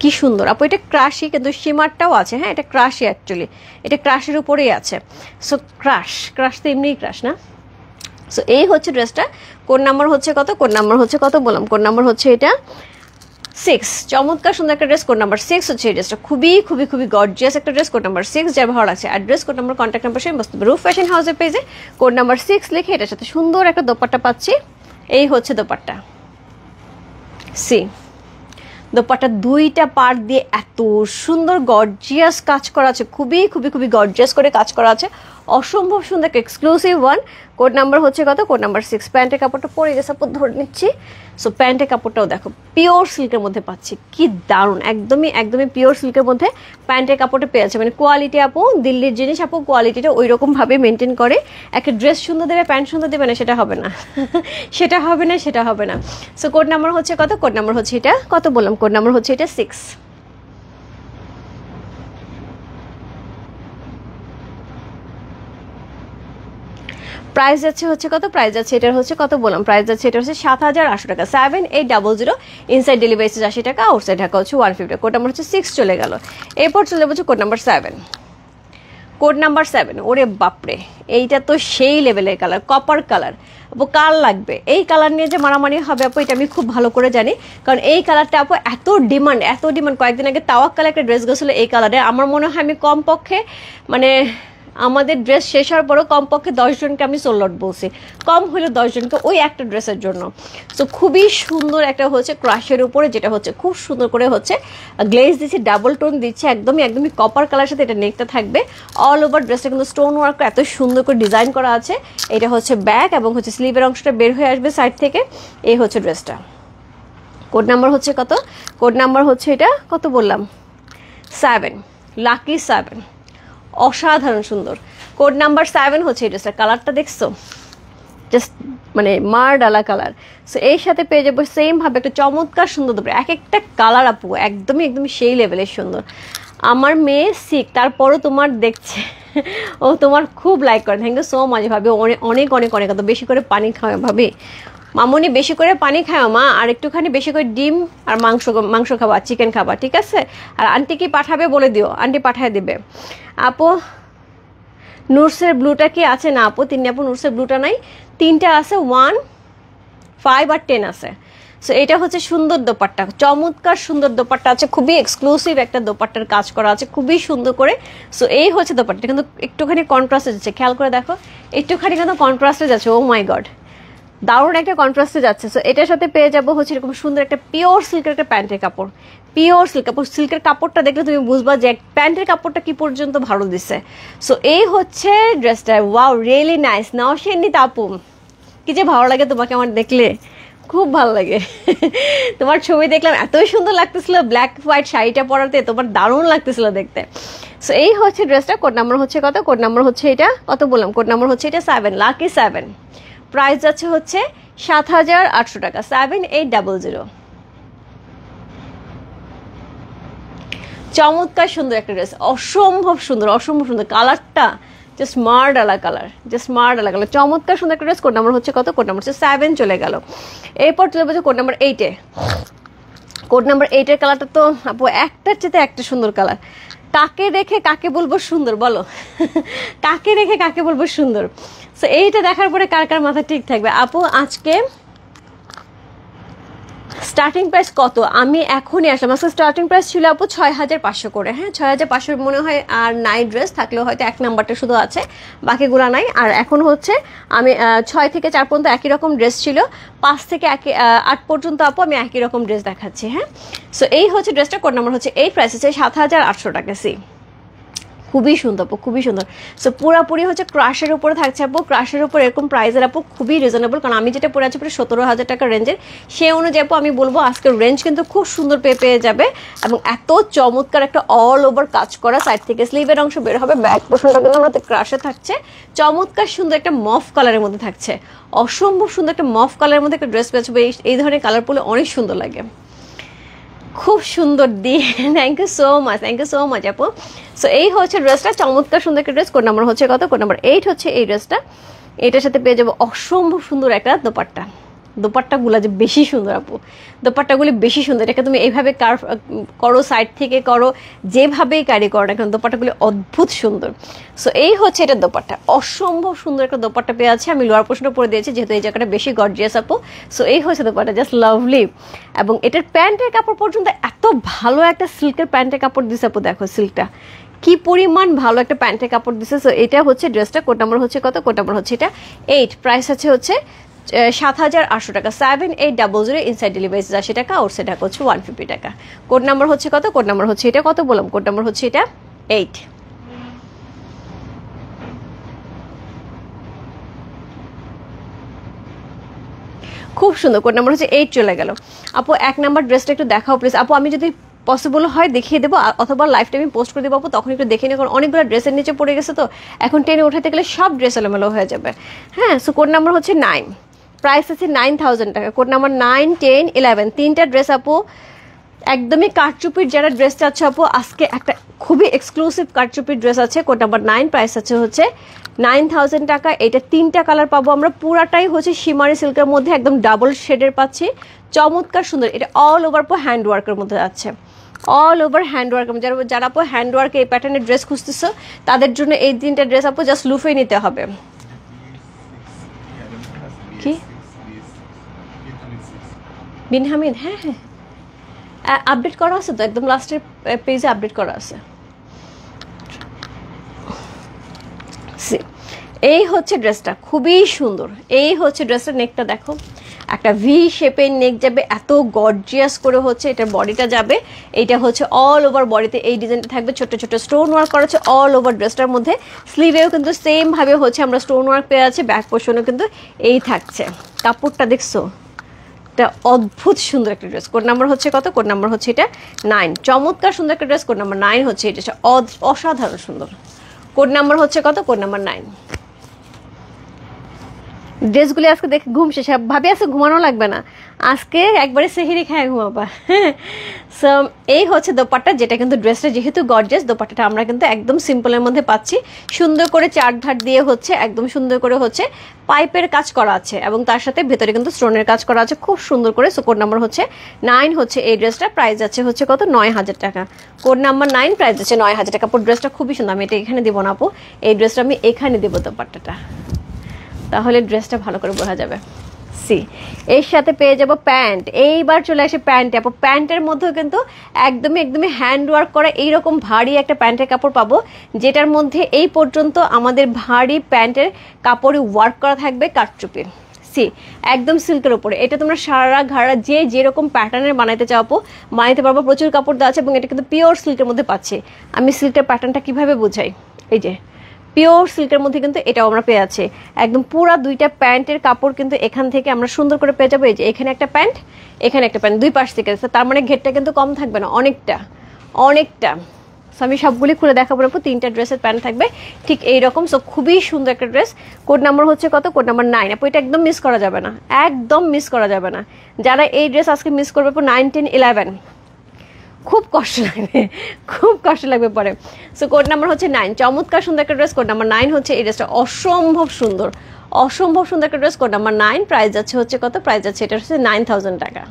কি সুন্দর আপু। এটা ক্রাশি কিন্তু শিমারটাও আছে। হ্যাঁ, এটা ক্রাশি, অ্যাকচুয়ালি এটা ক্রাশের উপরেই আছে। সো ক্রাশ তো এমনিই ক্রাশ না। সো এই হচ্ছে ড্রেসটা। কোড নাম্বার হচ্ছে কত, বললাম, কোড নাম্বার হচ্ছে এটা 6। চমৎকার সুন্দর একটা ড্রেস, কোড নাম্বার 6 হচ্ছে এই ড্রেসটা। খুবই গর্জিয়াস একটা ড্রেস, কোড নাম্বার 6। যার ভালো লাগছে address, code number, contact number সব বস্তু রূপ ফ্যাশন হাউসের পেজে কোড নাম্বার 6 লিখে এটার সাথে সুন্দর একটা দোপাট্টা পাচ্ছি। এই হচ্ছে দোপাট্টা, সি দোপাট্টা দুইটা পার্ট দিয়ে এত সুন্দর গর্জিয়াস কাজ করা আছে, খুবই গর্জিয়াস করে কাজ করা আছে, অসম্ভব সুন্দর একটা এক্সক্লুসিভ ওয়ান। কোড নাম্বার হচ্ছে কত, কোড নাম্বার 6। প্যান্টের কাপড়টা পরে গেছে আপু, ধরে নিচ্ছি। সো প্যান্টের কাপড়টাও দেখো পিওর সিল্কের মধ্যে পাচ্ছি, কি দারুণ, একদমই পিওর সিল্কের মধ্যে প্যান্টের কাপড়টা পেয়েছে। মানে কোয়ালিটি আপু, দিল্লির জিনিস আপু, কোয়ালিটিটা ওই রকম ভাবে মেনটেন করে। একটা ড্রেস সুন্দর দেবে, প্যান্ট সুন্দর দেবে না, সেটা হবে না সেটা হবে না। সো কোড নাম্বার হচ্ছে কত, কোড নাম্বার হচ্ছে এটা, কত বললাম, কোড নাম্বার হচ্ছে এটা 6। প্রাইস যাচ্ছে হচ্ছে কত, প্রাইস যাচ্ছে এটার হচ্ছে কত বললাম, প্রাইস যাচ্ছে এটা হচ্ছে 7,800 টাকা, 7800। ইনসাইড ডেলিভারি 80 টাকা, আউটসাইড ঢাকা হচ্ছে 150। কোড নাম্বার হচ্ছে 6 চলে গেল। এরপর চলে যাচ্ছে কোড নাম্বার 7। কোড নাম্বার 7, ওরে বাপরে, এইটা তো সেই লেভেলের কালার, কপার কালার। আপু কার লাগবে এই কালার নিয়ে যে মারামারি হবে আপু, এটা আমি খুব ভালো করে জানি, কারণ এই কালারটা আপু এত ডিমান্ড। কয়েকদিন আগে তাওয়াক্কালে একটা ড্রেস গেছিলো এই কালারে, আমার মনে হয় আমি কমপক্ষে মানে আমাদের ড্রেস শেষ হওয়ার পরও কমপক্ষে 10 জনকে আমি সোল্ড আউট বলছি, কম হলে 10 জনকে ওই একটা ড্রেসের জন্য। সো খুবই সুন্দর একটা হচ্ছে ক্রাশের উপরে, যেটা হচ্ছে খুব সুন্দর করে হচ্ছে গ্লেজ দিচ্ছে, ডাবল টোন দিচ্ছে, একদমই কপার কালার সাথে এটা নেকটা থাকবে। অল ওভার ড্রেসটা কিন্তু স্টোন ওয়ার্ক এত সুন্দর করে ডিজাইন করা আছে। এটা হচ্ছে ব্যাক এবং হচ্ছে স্লিভের অংশটা বের হয়ে আসবে সাইড থেকে। এই হচ্ছে ড্রেসটা। কোড নাম্বার হচ্ছে কত, কোড নাম্বার হচ্ছে এটা কত বললাম, 7, লাকি 7। অসাধারণ সুন্দর কোড নাম্বার 7 হচ্ছে এই ড্রেসটার। কালারটা দেখছো, জাস্ট মানে মার ডালা কালার। সো এর সাথে পেয়ে যাবো সেম ভাবে একটা চমৎকার সুন্দর দুপুরে, এক একটা কালার আপু একদমই সেই লেভেলের সুন্দর। আমার মেয়ে শিখ, তারপরও তোমার দেখছে, ও তোমার খুব লাইক করে। থ্যাংক ইউ সো মাচ ভাবি, অনেক এত বেশি করে পানি খাওয়া ভাবি। মামুনি বেশি করে পানি খাও মা, আর একটুখানি বেশি করে ডিম আর মাংস খাবা, চিকেন খাবা, ঠিক আছে? আর আন্টি কি পাঠাবে বলে দিও, আন্টি পাঠায় দিবে। আপু নুটসের ব্লুটা কি আছে? না আপু, আপু নুটসের ব্লুটা নাই, 3টা আছে, 1, 5 আর 10 আছে। সো এটা হচ্ছে সুন্দর দোপাট্টা, চমৎকার সুন্দর দোপাট্টা আছে, খুবই এক্সক্লুসিভ একটা দোপাট্টার কাজ করা আছে খুবই সুন্দর করে। সো এই হচ্ছে দোপাট্টা, কিন্তু একটুখানি কন্ট্রাস্টে যাচ্ছে, খেয়াল করে দেখো, একটুখানি কিন্তু কন্ট্রাস্টে যাচ্ছে। ও মাই গড, দারুণ একটা কন্ট্রাস্টে যাচ্ছে। সো এটার সাথে পেয়ে যাবো হচ্ছে এরকম সুন্দর একটা পিওর সিল্কের একটা প্যান্টের কাপড়, পিওর সিল্ক কাপড়। সিল্কের কাপড়টা দেখলে তুমি বুঝবা যে প্যান্টের কাপড়টা কি পর্যন্ত ভালো দিচ্ছে। সো এই হচ্ছে ড্রেসটা, ওয়াও রিয়েলি নাইস। নাও সেন্ডিত আপু, কি যে ভালো লাগে তোমাকে আমার দেখলে, খুব ভালো লাগে। তোমার ছবি দেখলাম, এতই সুন্দর লাগতেছিল ব্ল্যাক হোয়াইট শাড়িটা পরাতে, তোমার দারুণ লাগতেছিল দেখতে। সো এই হচ্ছে ড্রেসটা। কোড নাম্বার হচ্ছে কত, কোড নাম্বার হচ্ছে এটা কত বললাম, কোড নাম্বার হচ্ছে এটা 7, লাকি 7। প্রাইস যাচ্ছে হচ্ছে 7,800 টাকা, 7800। চমৎকার সুন্দর একটা ড্রেস, অসম্ভব সুন্দর কালারটা, জাস্ট মারডালা কালার, চমৎকার সুন্দর একটা ড্রেস। কোড নাম্বার হচ্ছে কত, কোড নাম্বার হচ্ছে 7 চলে গেল। এরপর চলে যাচ্ছে কোড নাম্বার 8-এ। কোড নাম্বার 8-এর কালারটা তো আপু একটার চেয়ে একটা সুন্দর কালার। কাকে রেখে কাকে বলবো সুন্দর বলো, কাকে রেখে কাকে বলবো সুন্দর। সো এইটা দেখার পরে কার কার মাথা ঠিক থাকবে? আপু আজকে স্টার্টিং প্রাইস কত আমি এখনই আসলাম, আজকে স্টার্টিং প্রাইস ছিল আপু 6500 করে। হ্যাঁ 6500 মনে হয়। আর নাই ড্রেস থাকলেও হয়তো 1 নাম্বারটা শুধু আছে, বাকিগুলো নাই। আর এখন হচ্ছে আমি 6 থেকে 4 পর্যন্ত একই রকম ড্রেস ছিল, 5 থেকে 8 পর্যন্ত আপু আমি একই রকম ড্রেস দেখাচ্ছি। হ্যাঁ সো এই হচ্ছে ড্রেসটা, কোড নাম্বার হচ্ছে এই প্রাইস আছে 7800 টাকা। সি খুবই সুন্দর আপু, খুবই সুন্দর। সো পুরাপুরি হচ্ছে ক্রাশের উপরে থাকছে আপু, ক্রাশের উপর এরকম প্রাইসের আপু খুবই রিজনেবল, কারণ আমি যেটা পরে আছি পুরো 17,000 টাকা রেঞ্জের, সেই অনুযায়ী আপু আমি বলবো আজকের রেঞ্জ কিন্তু খুব সুন্দর পেয়ে যাবে। এবং এত চমৎকার একটা অল ওভার কাজ করা, সাইড থেকে স্লিভের অংশ বের হবে, ব্যাক পোর্শনটা কিন্তু আমরা ক্রাশে থাকছে, চমৎকার সুন্দর একটা মফ কালারের মধ্যে থাকছে, অসম্ভব সুন্দর একটা মফ কালারের মধ্যে একটা ড্রেস পেয়েছে। এই ধরনের কালার পরলে অনেক সুন্দর লাগে, খুব সুন্দর দিয়ে। Thank you so much, thank you so much আপু। সো এই হচ্ছে ড্রেসটা, চমৎকার সুন্দর একটা ড্রেস। কোড নাম্বার হচ্ছে কত? কোড নাম্বার 8 হচ্ছে এই ড্রেসটা। এটার সাথে পেয়ে যাবো অসম্ভব সুন্দর একটা দোপাট্টা। দোপাট্টাগুলো যে বেশি সুন্দর আপু, দোপাট্টাগুলি বেশি সুন্দর। এটাকে তুমি এইভাবে কার্ভ করো, সাইড থেকে করো, যেভাবেই ক্যারি করো না কেন, দোপাট্টাগুলি অদ্ভুত সুন্দর। সো এই হচ্ছে এটা দোপাট্টা, অসম্ভব সুন্দর একটা দোপাট্টা পেয়ে আছে। আমি লোয়ার পোর্শনটা পরে দিয়েছি যেহেতু এই জায়গাটা বেশি গর্জিয়াস আপু। সো এই হচ্ছে দোপাট্টা, জাস্ট লাভলি। এবং এটার প্যান্টের কাপড় পর্যন্ত এত ভালো একটা সিল্কের প্যান্টের কাপড় দিছে আপু, দেখো সিল্কটা কি পরিমাণ ভালো একটা প্যান্টের কাপড় দিছে। সো এটা হচ্ছে ড্রেসটা, কোড নাম্বার হচ্ছে কত? কোড নাম্বার হচ্ছে এটা 8, প্রাইস আছে হচ্ছে 7800 টাকা। 7800 ইনসাইড ডেলিভারি 80 টাকা, আউটসাইড ঢাকা হচ্ছে 150 টাকা। কোড নাম্বার হচ্ছে কত? কোড নাম্বার হচ্ছে এটা কত বললাম? কোড নাম্বার হচ্ছে এটা 8। খুব সুন্দর, কোড নাম্বার হচ্ছে 8 চলে গেল আপু। 1 নাম্বার ড্রেসটা একটু দেখাও প্লিজ আপু, আমি যদি পসিবল হয় দেখিয়ে দেবো, অথবা লাইভ টাইমে পোস্ট করে দেবো আপু, তখন একটু দেখে নিই, কারণ অনেকগুলো ড্রেসের নিচে পড়ে গেছে তো এখন টেনে উঠাতে গেলে সব ড্রেস এলোমেলো হয়ে যাবে। হ্যাঁ সো কোড নাম্বার হচ্ছে 9, প্রাইস আছে 9000 টাকা। কোড নাম্বার 9, 10, 11 তিনটা ড্রেস আপু, একদমই কারচুপির যারা ড্রেস চাচ্ছে আপু, আজকে একটা খুবই এক্সক্লুসিভ কারচুপির ড্রেস আছে। কোড নাম্বার 9, প্রাইস আছে হচ্ছে 9000 টাকা। এটা 3টা কালার পাবো আমরা, পুরাটাই হচ্ছে শিমারি সিল্কের মধ্যে একদম ডাবল শেডের পাচ্ছি, চমৎকার সুন্দর। এটা অল ওভার পর হ্যান্ড ওয়ার্কের মধ্যে আছে, অল ওভার হ্যান্ড ওয়ার্ক। যারা আপু হ্যান্ড ওয়ার্ক এই প্যাটার্নের ড্রেস খুঁজতেছো তাদের জন্য এই 3টা ড্রেস আপু জাস্ট লুফে নিতে হবে। কি বিন হামিদ? হ্যাঁ হ্যাঁ আপডেট করা আছে তো, একদম লাস্টের পেজে আপডেট করা আছে। এই হচ্ছে ড্রেসটা, খুবই সুন্দর। এই হচ্ছে ড্রেসটার নেকটা দেখো, একটা ভি শেপের নেক যাবে, এত গর্জিয়াস করে হচ্ছে এটার বডিটা যাবে। এইটা হচ্ছে অল ওভার বডিতে এই ডিজাইনটা থাকবে, ছোট ছোট স্টোন ওয়ার্ক করা আছে অল ওভার ড্রেসটার মধ্যে। স্লিভেও কিন্তু সেম ভাবে হচ্ছে আমরা স্টোন ওয়ার্ক পেয়ে আছে, ব্যাক পোর্শনও কিন্তু এই থাকছে। কাপড়টা দেখছো, এটা অদ্ভুত সুন্দর একটা ড্রেস। কোড নাম্বার হচ্ছে কত? কোড নাম্বার হচ্ছে এটা 9, চমৎকার সুন্দর একটা ড্রেস। কোড নাম্বার 9 হচ্ছে এটা, অসাধারণ সুন্দর। কোড নাম্বার হচ্ছে কত? Code number 9। ড্রেসগুলি আজকে দেখে ঘুম শেষে ভাবি আজকে ঘুমানো লাগবে না, আজকে একবারে সেহেরি খায় ঘুমাবা। সো এই হচ্ছে দোপাট্টা, যেটা কিন্তু ড্রেসটা যেহেতু গর্জিয়াস, দোপাট্টাটা আমরা কিন্তু একদম সিম্পলের মধ্যে পাচ্ছি। সুন্দর করে চার ধার দিয়ে হচ্ছে একদম সুন্দর করে হচ্ছে পাইপের কাজ করা আছে, এবং তার সাথে ভেতরে কিন্তু স্টোনের কাজ করা আছে খুব সুন্দর করে। সো কোড নাম্বার হচ্ছে 9 হচ্ছে এই ড্রেসটা, প্রাইস আছে হচ্ছে কত? 9000 টাকা। কোড নাম্বার 9, প্রাইস আছে 9000 টাকা। পুরো ড্রেসটা খুবই সুন্দর, আমি এটা এখানে দেবো না আপু, এই ড্রেসটা আমি এখানে দেবো দোপাট্টাটা, তাহলে ড্রেসটা ভালো করে বোঝা যাবে। সি এর সাথে পেয়ে যাব প্যান্ট। এইবার চলে আসে প্যান্ট আপু, প্যান্টের মধ্যেও কিন্তু একদমই হ্যান্ড ওয়ার্ক করা এইরকম ভারী একটা প্যান্টের কাপড় পাবো, যেটার মধ্যে এই পর্যন্ত আমাদের ভারী প্যান্টের কাপড়ে ওয়ার্ক করা থাকবে কারচুপি। সি একদম সিল্কের উপরে, এটা তোমরা সারা ঘাড়া যে যেরকম প্যাটার্নের বানাইতে চাও আপু বানাইতে পারবো, প্রচুর কাপড় দেওয়া আছে, এবং এটা কিন্তু পিওর সিল্কের মধ্যে পাচ্ছি। আমি সিল্কের প্যাটার্নটা কিভাবে বোঝাই, এই যে পিওর সিল্কের মধ্যে কিন্তু এটাও আমরা পেয়ে আছি। একদম পুরা 2টা প্যান্টের কাপড় কিন্তু এখান থেকে আমরা সুন্দর করে পেয়ে যাবো। এই যে এখানে একটা প্যান্ট, এখানে একটা প্যান্ট, দুই পাশ থেকে, তার মানে ঘেরটা কিন্তু কম থাকবে না, অনেকটা। সো আমি সবগুলি খুলে দেখাবো আপু। 3টা ড্রেসের প্যান্ট থাকবে ঠিক এইরকম। সো খুবই সুন্দর একটা ড্রেস। কোড নাম্বার হচ্ছে কত? কোড নাম্বার 9 আপু। এটা একদম মিস করা যাবে না, একদম মিস করা যাবে না। যারা এই ড্রেস আজকে মিস করবে আপু 9, 10, 11 খুব কষ্ট লাগবে পরে। সো কোড নাম্বার হচ্ছে 9, চমৎকার সুন্দর একটা ড্রেস। কোড নাম্বার 9 হচ্ছে এই ড্রেসটা, অসম্ভব সুন্দর একটা ড্রেস। কোড নাম্বার 9, প্রাইস যাচ্ছে হচ্ছে কত? প্রাইস যাচ্ছে এটা হচ্ছে 9000 টাকা।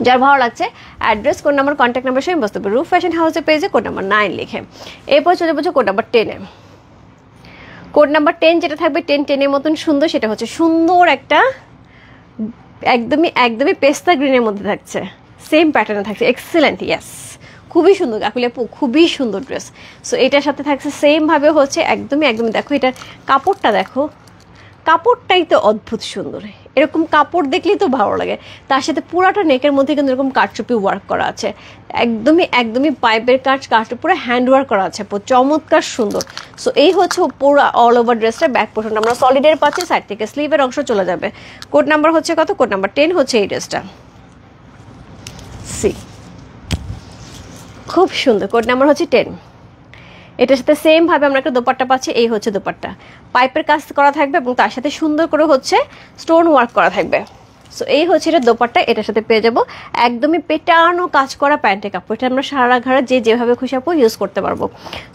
যার ভালো লাগছে address, code number, contact number সঙ্গে বসতে পারবে রূপ ফ্যাশন হাউসের পেজে কোড নাম্বার 9 লিখে। এরপর চলে যাবো কোড নাম্বার 10-এ। কোড নাম্বার 10 যেটা থাকবে 10 এর মতন সুন্দর, সেটা হচ্ছে সুন্দর একটা একদমই পেস্তা গ্রিনের মধ্যে থাকছে, সেম প্যাটার্নে থাকছে, এক্সেলেন্ট, ইয়েস, খুবই সুন্দর কাকুলি আপু, খুবই সুন্দর ড্রেস। সো এটার সাথে থাকছে সেম ভাবে হচ্ছে একদমই দেখো এটার কাপড়টা দেখো, কাপড়টাই তো অদ্ভুত সুন্দর, এরকম কাপড় দেখলেই তো ভালো লাগে। তার সাথে পুরাটা নেকের মধ্যে কিন্তু এরকম কারচুপি ওয়ার্ক করা আছে, একদমই পাইপের কাজ পুরো হ্যান্ড ওয়ার্ক করা আছে, চমৎকার সুন্দর। সো এই হচ্ছে পুরো অল ওভার ড্রেসটা ব্যাক পোর্শনটা আমরা সলিডের পাচ্ছি, সাইড থেকে স্লিভের অংশ চলে যাবে। কোড নাম্বার হচ্ছে কত? কোড নাম্বার 10 হচ্ছে এই ড্রেসটা, সি খুব সুন্দর, কোড নাম্বার হচ্ছে 10। এটার সাথে সেম ভাবে আমরা একটা দোপাট্টা পাচ্ছি, এই হচ্ছে দোপাট্টা, পাইপের কাজ করা থাকবে এবং তার সাথে সুন্দর করে হচ্ছে স্টোন ওয়ার্ক করা থাকবে। সো এই হচ্ছে এটা দোপাট্টা, এটার সাথে পেয়ে যাবো একদমই পেটানো কাজ করা প্যান্টের কাপড়, এটা আমরা সারা ঘরে যেভাবে খুশি আপু ইউজ করতে পারবো।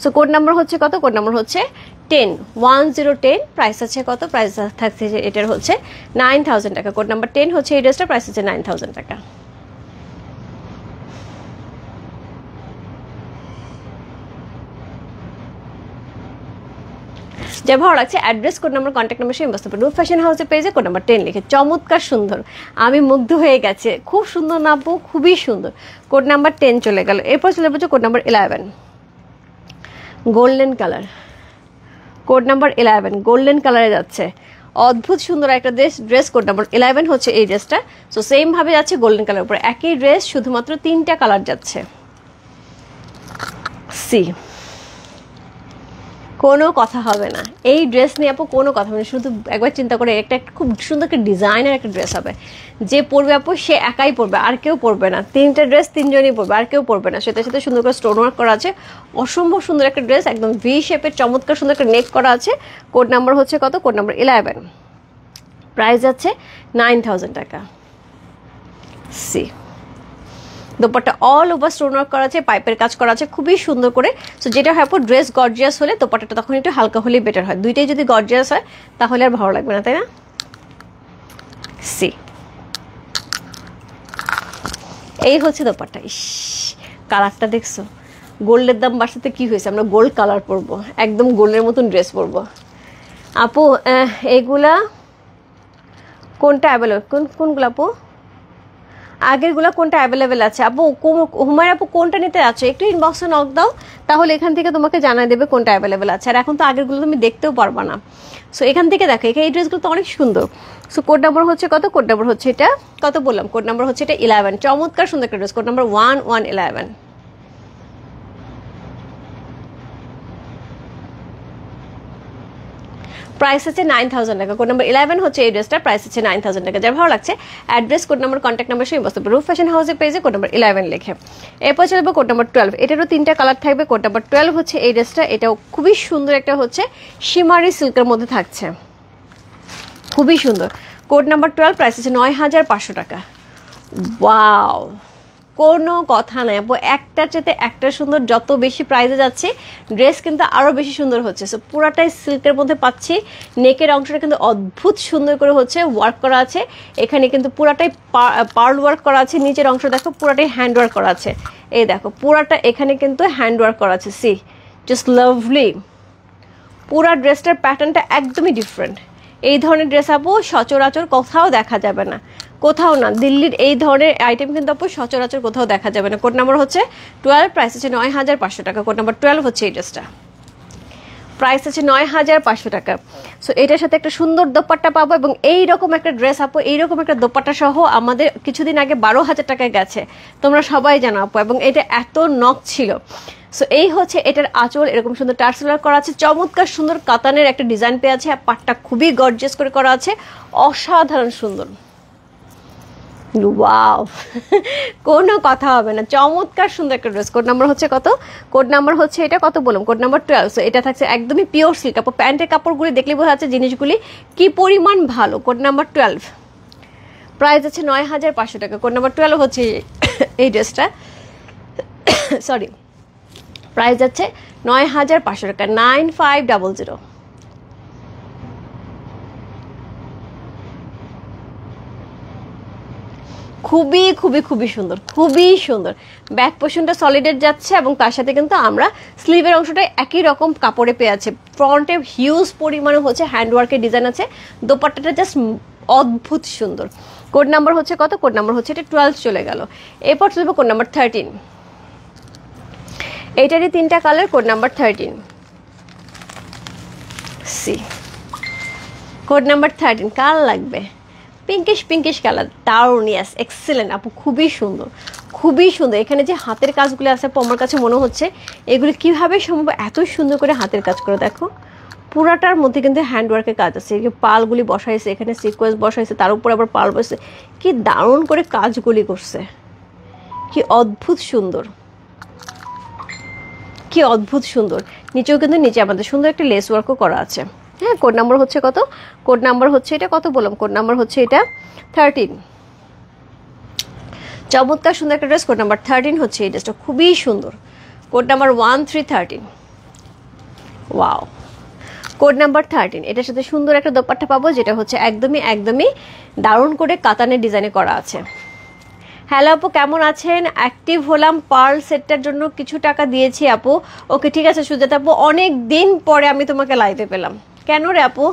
সো কোড নাম্বার হচ্ছে কত? কোড নাম্বার হচ্ছে 10, প্রাইস আছে কত? প্রাইস থাকছে যে এটার হচ্ছে 9000 টাকা। কোড নাম্বার 10 হচ্ছে এই ড্রেসটা, প্রাইস হচ্ছে 9000 টাকা। যা ভালো লাগছে address, code number, contact number সেই বস্তু রূপ ফ্যাশন হাউসে পেজে কোড নাম্বার 10 লিখে, চমৎকার সুন্দর, আমি মুগ্ধ হয়ে গেছে, খুব সুন্দর না আপু, খুবই সুন্দর। কোড নাম্বার 10 চলে গেল, এরপর চলে যাচ্ছে code number 11, golden colour, code number 11 golden কালারে যাচ্ছে, অদ্ভুত সুন্দর একটা ড্রেস। কোড নাম্বার 11 হচ্ছে এই ড্রেসটা। সো সেম ভাবে যাচ্ছে গোল্ডেন কালার উপরে, একই ড্রেস, শুধুমাত্র 3টা কালার যাচ্ছে। সি কোনো কথা হবে না, এই ড্রেস নিয়ে আপু কোনো কথা হবে না, শুধু একবার চিন্তা করে, একটা খুব সুন্দর একটা ডিজাইনের একটা ড্রেস হবে, যে পরবে আপু সে একাই পরবে, আর কেউ পরবে না, 3টা ড্রেস 3জনই পরবে, আর কেউ পরবে না। সেটার সাথে সুন্দর করে স্টোন ওয়ার্ক করা আছে, অসম্ভব সুন্দর একটা ড্রেস, একদম ভি শেপের চমৎকার সুন্দর একটা নেক করা আছে। কোড নাম্বার হচ্ছে কত? কোড নাম্বার 11, প্রাইস আছে 9000 টাকা। C dupatta all over stone work করা আছে, পাইপের কাজ করা আছে খুবই সুন্দর করে। সো যেটা হয় আপু, ড্রেস গর্জিয়াস হলে দোপাট্টাটা তখন একটু হালকা হলেই বেটার হয়, দুইটাই যদি গর্জিয়াস হয় তাহলে আর ভালো লাগবে না, তাই না? সি এই হচ্ছে দোপাট্টা, ইস কালারটা দেখছো, গোল্ডের দাম বাড়তে কি হয়েছে, আমরা গোল্ড কালার পরবো, একদম গোল্ডের মতন ড্রেস পরবো আপু। এইগুলা কোনটা অ্যাভেলেবল, কোনগুলো আপু? আগেরগুলো কোনটা অ্যাভেলেবেল আছে আপু? হুমায়রা আপু কোনটা নিতে যাচ্ছ, একটু ইনবক্সে নক দাও, তাহলে এখান থেকে তোমাকে জানাই দেবে কোনটা অ্যাভেলেবেল আছে। আর এখন তো আগেরগুলো তুমি দেখতেও পারবা না, সো এখান থেকে দেখো, এখানে এই ড্রেসগুলো তো অনেক সুন্দর। সো কোড নাম্বার হচ্ছে কত? কোড নাম্বার হচ্ছে এটা কত বললাম? কোড নাম্বার হচ্ছে এটা 11, চমৎকার সুন্দর একটা ড্রেস, কোড নাম্বার 1111। প্রাইস হচ্ছে 9000 টাকা। কোড নাম্বার 11 হচ্ছে এই ড্রেসটার, প্রাইস হচ্ছে 9000 টাকা। যার ভালো লাগছে address, code number, contact number সেই বস্তু রূপ ফ্যাশন হাউসের পেজে কোড নাম্বার 11 লিখে। এরপর চলবে কোড নাম্বার 12, এটারও 3টা কালার থাকবে। কোড নাম্বার 12 হচ্ছে এই ড্রেসটা, এটাও খুবই সুন্দর একটা হচ্ছে শিমারি সিল্কের মধ্যে থাকছে, খুবই সুন্দর। কোড নাম্বার 12, প্রাইস হচ্ছে 9500 টাকা। ওয়াও, কোনো কথা নাই আপু, একটার চেয়ে একটা সুন্দর, যত বেশি প্রাইসে যাচ্ছে ড্রেস কিন্তু আরও বেশি সুন্দর হচ্ছে। সো পুরাটাই সিল্কের মধ্যে পাচ্ছি, নেকের অংশটা কিন্তু অদ্ভুত সুন্দর করে হচ্ছে ওয়ার্ক করা আছে, এখানে কিন্তু পুরাটাই পার্ল ওয়ার্ক করা আছে, নিচের অংশ দেখো পুরাটাই হ্যান্ড ওয়ার্ক করা আছে, এই দেখো পুরাটা এখানে কিন্তু হ্যান্ড ওয়ার্ক করা আছে, সি জাস্ট লাভলি। পুরা ড্রেসটার প্যাটার্নটা একদমই ডিফারেন্ট, এই ধরনের ড্রেস আপু সচরাচর কোথাও দেখা যাবে না, কোথাও না, দিল্লির এই ধরনের আইটেম কিন্তু আপু সচরাচর কোথাও দেখা যাবে না। কোড নাম্বার হচ্ছে 12, প্রাইস হচ্ছে 9500 টাকা। কোড নাম্বার 12 হচ্ছে এই ড্রেসটা, প্রাইস আছে 9500 টাকা। সো এটার সাথে একটা সুন্দর দোপাট্টা পাবো, এবং এইরকম একটা ড্রেস আপু, এইরকম একটা দোপাট্টা সহ আমাদের কিছুদিন আগে 12,000 টাকায় গেছে, তোমরা সবাই জানো আপু, এবং এটা এত নক ছিল। সো এই হচ্ছে এটার আঁচল, এরকম সুন্দর টার্সেলার করা আছে, চমৎকার সুন্দর কাতানের একটা ডিজাইন পেয়ে আছে, পাটটা খুবই গর্জিয়াস করে করা আছে, অসাধারণ সুন্দর। ওয়াও, কোনো কথা হবে না, চমৎকার সুন্দর একটা ড্রেস। কোড নাম্বার হচ্ছে কত? কোড নাম্বার হচ্ছে এটা কত বললাম? Code number 12। সো এটা থাকছে একদমই পিওর সিল্ক আপু, প্যান্টের কাপড়গুলি দেখলে বোঝা যাচ্ছে জিনিসগুলি কি পরিমাণ ভালো। কোড নাম্বার 12, প্রাইস আছে 9500 টাকা। কোড নাম্বার 12 হচ্ছে এই ড্রেসটা, সরি, প্রাইস আছে 9500 টাকা, 9500। খুবই খুবই খুবই সুন্দর, খুবই সুন্দর। ব্যাক পোর্শনটা সলিডের যাচ্ছে এবং তার সাথে কিন্তু আমরা স্লিভের অংশটা একই রকম কাপড়ে পেয়ে আছে। ফ্রন্টে হিউজ পরিমাণে হচ্ছে হ্যান্ডওয়ার্কের ডিজাইন আছে। দোপাট্টাটা জাস্ট অদ্ভুত সুন্দর। কোড নাম্বার হচ্ছে কত? কোড নাম্বার হচ্ছে এটা 12 চলে গেল। এরপর চলবে কোড নাম্বার 13। এইটারই 3টা colour. Code number 13 C. Code number 13 কার লাগবে? পিঙ্কিশ কালার, দারুণ, ইয়াস, এক্সেলেন্ট আপু, খুবই সুন্দর, খুবই সুন্দর। এখানে যে হাতের কাজগুলো আছে আপু, আমার কাছে মনে হচ্ছে এগুলো কিভাবে সম্ভব এত সুন্দর করে হাতের কাজ করে। দেখো পুরাটার মধ্যে কিন্তু হ্যান্ডওয়ার্কের কাজ আছে। পালগুলি বসাইছে, এখানে সিকোয়েন্স বসাইছে, তার উপর আবার পাল বসেছে, কি দারুণ করে কাজগুলি করছে, কি অদ্ভুত সুন্দর, কি অদ্ভুত সুন্দর। নিচেও কিন্তু নিচে আমাদের সুন্দর একটা লেস ওয়ার্কও করা আছে। হ্যাঁ, কোড নাম্বার হচ্ছে কত? কোড নাম্বার হচ্ছে এটা, কত বললাম? কোড নাম্বার হচ্ছে এটা 13। চমৎকার সুন্দর একটা ড্রেস। কোড নাম্বার 13 হচ্ছে এই ড্রেসটা, খুবই সুন্দর। Code number 1313। Wow, code number 13। এটার সাথে সুন্দর একটা দোপাট্টা পাবো, যেটা হচ্ছে একদমই দারুণ করে কাতানের ডিজাইনে করা আছে। হ্যালো আপু, কেমন আছেন? অ্যাক্টিভ হলাম, পার্ল সেটটার জন্য কিছু টাকা দিয়েছি আপু। ওকে, ঠিক আছে সুজাতা আপু, অনেক দিন পরে আমি তোমাকে লাইভে পেলাম। কেন রে আপু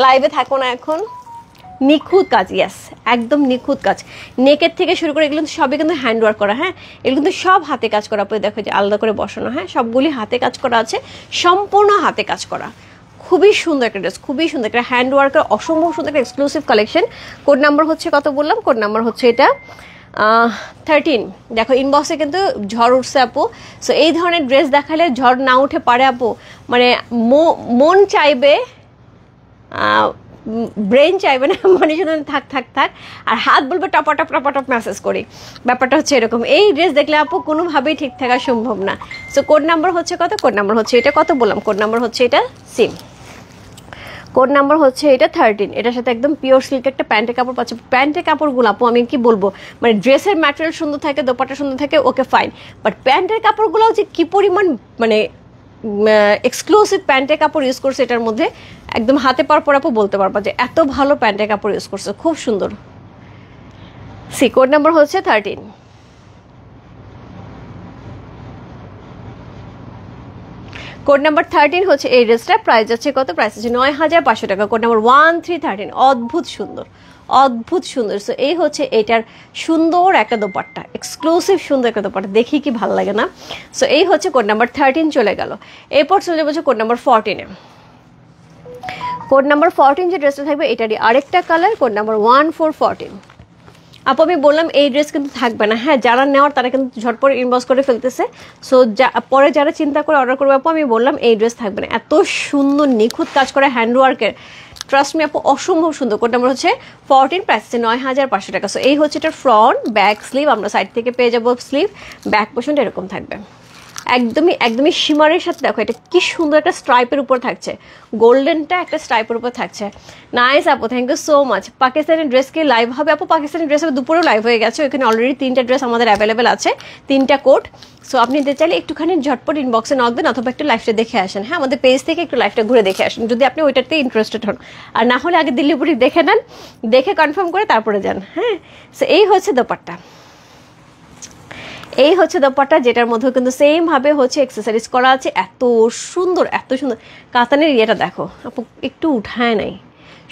লাইভে থাকো না এখন? নিখুঁত কাজ, ইয়াস, একদম নিখুঁত কাজ। নেকের থেকে শুরু করে এগুলো সবই কিন্তু হ্যান্ডওয়ার্ক করা। হ্যাঁ, এগুলো কিন্তু সব হাতে কাজ করা। আপু দেখো যে আলাদা করে বসানো, হ্যাঁ সবগুলি হাতে কাজ করা আছে, সম্পূর্ণ হাতে কাজ করা। খুবই সুন্দর একটা ড্রেস, খুবই সুন্দর একটা হ্যান্ডওয়ার্কের অসম্ভব সুন্দর একটা এক্সক্লুসিভ কালেকশন। কোড নাম্বার হচ্ছে কত বললাম? কোড নাম্বার হচ্ছে এটা 13। দেখো ইনবক্সে কিন্তু ঝড় উঠছে আপু। সো এই ধরনের ড্রেস দেখালে ঝড় না উঠে পারে আপু, মানে মন চাইবে, ব্রেন চাইবে না, মানে শুধু থাক, আর হাত বলবে টপাটপ মেসেজ করি। ব্যাপারটা হচ্ছে এরকম। এই ড্রেস দেখলে আপু কোনোভাবেই ঠিক থাকা সম্ভব না। সো কোড নাম্বার হচ্ছে কত? কোড নাম্বার হচ্ছে এটা, কত বললাম? কোড নাম্বার হচ্ছে এটা সিম। কোড নাম্বার হচ্ছে এটা 13। এটার সাথে একদম পিওর সিল্ক একটা প্যান্টের কাপড় পাচ্ছে। প্যান্টের কাপড়গুলো আপু আমি কি বলবো, মানে ড্রেসের ম্যাটেরিয়াল সুন্দর থাকে, দোপাট্টা সুন্দর থাকে, ওকে ফাইন, বাট প্যান্টের কাপড়গুলোও যে কি পরিমাণ মানে এক্সক্লুসিভ প্যান্টের কাপড় ইউজ করছে এটার মধ্যে, একদম হাতে পাওয়ার পর আপু বলতে পারবা যে এত ভালো প্যান্টের কাপড় ইউজ করছে, খুব সুন্দর। সি, কোড নাম্বার হচ্ছে 13। কোড নাম্বার 13 হচ্ছে এই ড্রেসটা। প্রাইস আছে কত? প্রাইস আছে 9500 টাকা। Code number 1313। অদ্ভুত সুন্দর, অদ্ভুত সুন্দর। সো এই হচ্ছে এটার সুন্দর একটা দোপাট্টা, এক্সক্লুসিভ সুন্দর একটা দোপাট্টা, দেখি কি ভালো লাগে না। সো এই হচ্ছে কোড নাম্বার 13 চলে গেল। এরপর চলে যাবো কোড নাম্বার 14-এ। কোড নাম্বার 14 যে ড্রেসটা থাকবে এটারই আরেকটা কালার। Code number 1414। আপু আমি বললাম এই ড্রেস কিন্তু থাকবে না। হ্যাঁ, যারা নেওয়ার তারা কিন্তু ঝটপট ইনবক্স করে ফেলতেছে। সো পরে যারা চিন্তা করে অর্ডার করবে আপু, আমি বললাম এই ড্রেস থাকবে না। এত সুন্দর নিখুঁত কাজ করা হ্যান্ডওয়ার্কের, ট্রাস্ট মি আপু, অসম্ভব সুন্দর। কোড নাম্বার হচ্ছে 14, প্রাইস হচ্ছে 9500 টাকা। সো এই হচ্ছে এটার ফ্রন্ট, ব্যাক, স্লিভ। আমরা সাইড থেকে পেয়ে যাবো স্লিভ, ব্যাক পোর্শনটা এরকম থাকবে। একদমই শিমারের সাথে দেখো এটা কি সুন্দর একটা স্ট্রাইপের উপর থাকছে, গোল্ডেনটা একটা স্ট্রাইপের উপর থাকছে। নাইস আপু, thank you so much. Pakistani dress কি লাইভ হবে আপু? পাকিস্তানি ড্রেস হবে, দুপুরেও লাইভ হয়ে গেছে। ওইখানে অলরেডি 3টা ড্রেস আমাদের অ্যাভেলেবেল আছে, 3টা কোড। সো আপনি নিতে চাইলে একটুখানি ঝটপট ইনবক্সে নক দেন, অথবা একটু লাইভটা দেখে আসেন। হ্যাঁ, আমাদের পেজ থেকে একটু লাইভটা ঘুরে দেখে আসেন যদি আপনি ওইটাতে ইন্টারেস্টেড হন। আর না হলে আগে দিল্লি বুটিক দেখে নেন, দেখে কনফার্ম করে তারপরে যান। হ্যাঁ, সো এই হচ্ছে দোপাট্টা, এই হচ্ছে দোপাট্টা, যেটার মধ্যে কিন্তু সেম ভাবে হচ্ছে অ্যাক্সেসরিজ করা আছে। এত সুন্দর, এত সুন্দর। কাতানের ইয়েটা দেখো আপু, একটু উঠায় নাই,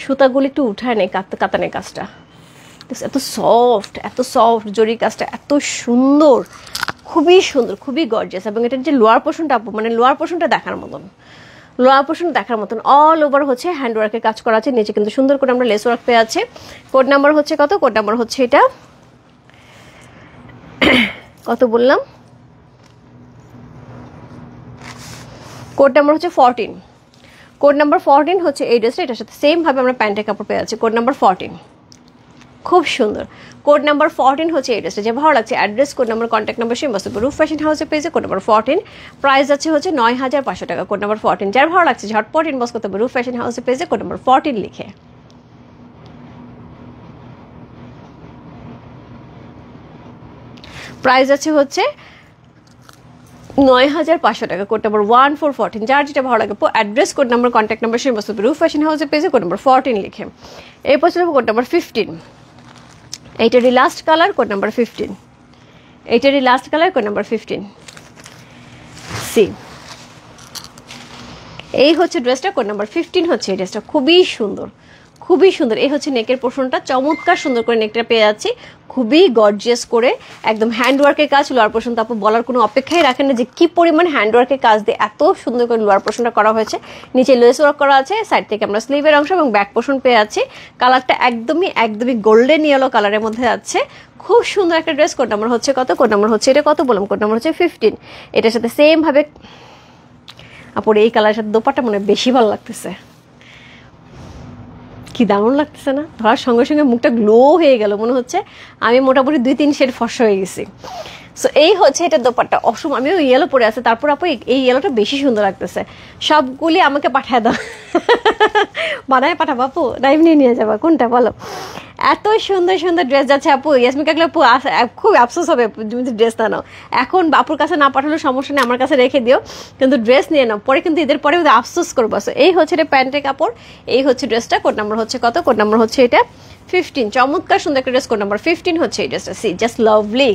সুতাগুলি একটু উঠায় নাই, কাতানের কাজটা এত সফট, এত সফট, জরি কাজটা এত সুন্দর, খুবই সুন্দর, খুবই গর্জিয়াস। এবং এটার যে লোয়ার পোর্শনটা আপু, মানে লোয়ার পোর্শনটা দেখার মতন, লোয়ার পোর্শন দেখার মতন। অল ওভার হচ্ছে হ্যান্ডওয়ার্কের কাজ করা আছে, নিচে কিন্তু সুন্দর করে আমরা লেস ওয়ার্ক পেয়ে আছে। কোড নাম্বার হচ্ছে কত? কোড নাম্বার হচ্ছে এটা, কত বললাম? কোড নাম্বার হচ্ছে 14। কোড নাম্বার 14 হচ্ছে এই ড্রেসটা। এটার সাথে সেম ভাবে আমরা প্যান্টের কাপড় পেয়ে আছি। কোড নাম্বার 14, খুব সুন্দর। কোড নাম্বার 14 হচ্ছে এই ড্রেসটা। যে ভালো লাগছে address, code number, contact number সেই মস্তক রূপ ফ্যাশন হাউসে পেয়েছে। কোড নাম্বার 14, প্রাইস আছে হচ্ছে 9500 টাকা। কোড নাম্বার 14, যার ভালো লাগছে ঝটপট ইনবক্স করতে হবে রূপ ফ্যাশন হাউসে পেয়েছে কোড নাম্বার 14 লিখে। প্রাইস আছে হচ্ছে 9500 টাকা। কোড নাম্বার 1414, যার যেটা ভালো লাগে address, code number, contact number সেই মস্তক রূপ ফ্যাশন হাউসে পেয়েছে কোড নাম্বার 14 লিখে। এরপর চলবে কোড নাম্বার 15। এইটারই লাস্ট কালার, কোড নাম্বার 15। এইটারই last colour, code number 15। See, এই হচ্ছে ড্রেসটা, কোড নাম্বার 15 হচ্ছে এই ড্রেসটা। খুবই সুন্দর, খুবই সুন্দর। এই হচ্ছে নেকের পোর্শনটা, চমৎকার সুন্দর করে নেকটা পেয়ে যাচ্ছি, খুবই গর্জিয়াস করে, একদম হ্যান্ডওয়ার্কের কাজ। লোয়ার পোর্শন তো আপু বলার কোনো অপেক্ষাই রাখেন না যে কি পরিমাণ হ্যান্ডওয়ার্কের কাজ দিয়ে এত সুন্দর করে লোয়ার পোর্শনটা করা হয়েছে। নিচে লেস ওয়ার্ক করা আছে, সাইড থেকে আমরা স্লিভের অংশ এবং ব্যাক পোর্শন পেয়ে যাচ্ছি। কালারটা একদমই একদমই গোল্ডেন ইয়েলো কালারের মধ্যে আছে। খুব সুন্দর একটা ড্রেস। কোড নাম্বার হচ্ছে কত? কোড নাম্বার হচ্ছে এটা কত বললাম? কোড নাম্বার হচ্ছে 15। এটার সাথে সেম ভাবে আপুর এই কালারের সাথে দোপাট্টা মনে বেশি ভালো লাগতেছে। কি দারুণ লাগতেছে না? ধরার সঙ্গে সঙ্গে মুখটা গ্লো হয়ে গেল, মনে হচ্ছে আমি মোটামুটি 2-3 শেড ফর্সা হয়ে গেছি। সো এই হচ্ছে এটা দোপাট্টা। অসম, আমিও ইয়েলো পরে আছে, তারপর আপু এই ইয়েলোটা বেশি সুন্দর লাগতেছে। সবগুলি আমাকে পাঠায় দাও, বানায় পাঠাবো আপু, না এমনি নিয়ে যাবা, কোনটা বলো? এত সুন্দর সুন্দর ড্রেস যাচ্ছে আপু। ইয়াসমিন কাকলে আপু খুব আফসোস হবে তুমি ড্রেস না নাও। এখন বাপুর কাছে না পাঠালেও সমস্যা নেই, আমার কাছে রেখে দিও, কিন্তু ড্রেস নিয়ে নাও, পরে কিন্তু ঈদের পরে আফসোস করবো। এই হচ্ছে এটা প্যান্টের কাপড়, এই হচ্ছে ড্রেসটা। কোড নাম্বার হচ্ছে কত? কোড নাম্বার হচ্ছে এটা 15। চমৎকার সুন্দর একটা ড্রেস, কোড নাম্বার 15 হচ্ছে এই ড্রেসটা। C, just lovely.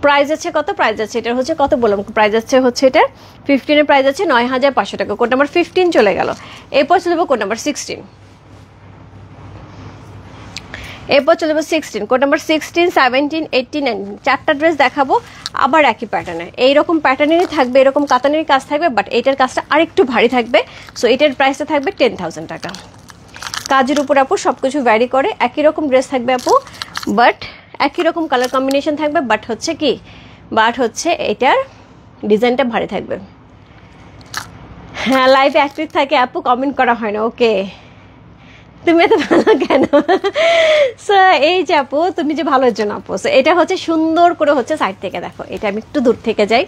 প্রাইস আছে কত? প্রাইস আছে এটা হচ্ছে কত বললাম, প্রাইস আছে হচ্ছে এটা 15 এর প্রাইস আছে 9500 টাকা। কোড নাম্বার 15 চলে গেল। এরপর চলে যাবো কোড নাম্বার 16। এরপর চলে যাবো 16। কোড নাম্বার 16, 17, 18, 19 চারটা ড্রেস দেখাবো, আবার একই প্যাটার্নে। এইরকম প্যাটার্নেরই থাকবে, এরকম কাতানেরই কাজ থাকবে, বাট এটার কাজটা আরেকটু ভারী থাকবে। সো এটার প্রাইসটা থাকবে 10,000 টাকা। কাজের উপর আপু সব কিছু ভ্যারি করে। একই রকম ড্রেস থাকবে আপু, বাট একই রকম কালার কম্বিনেশন থাকবে, বাট হচ্ছে কি, বাট হচ্ছে এটার ডিজাইনটা ভারী থাকবে। হ্যাঁ, লাইভে অ্যাক্টিভ থাকে আপু, কমেন্ট করা হয় না। ওকে, তুমি এত ভালো কেন? সো এই যে আপু, তুমি যে ভালোর জন্য আপু। সো এটা হচ্ছে সুন্দর করে হচ্ছে সাইড থেকে দেখো, এটা আমি একটু দূর থেকে যাই,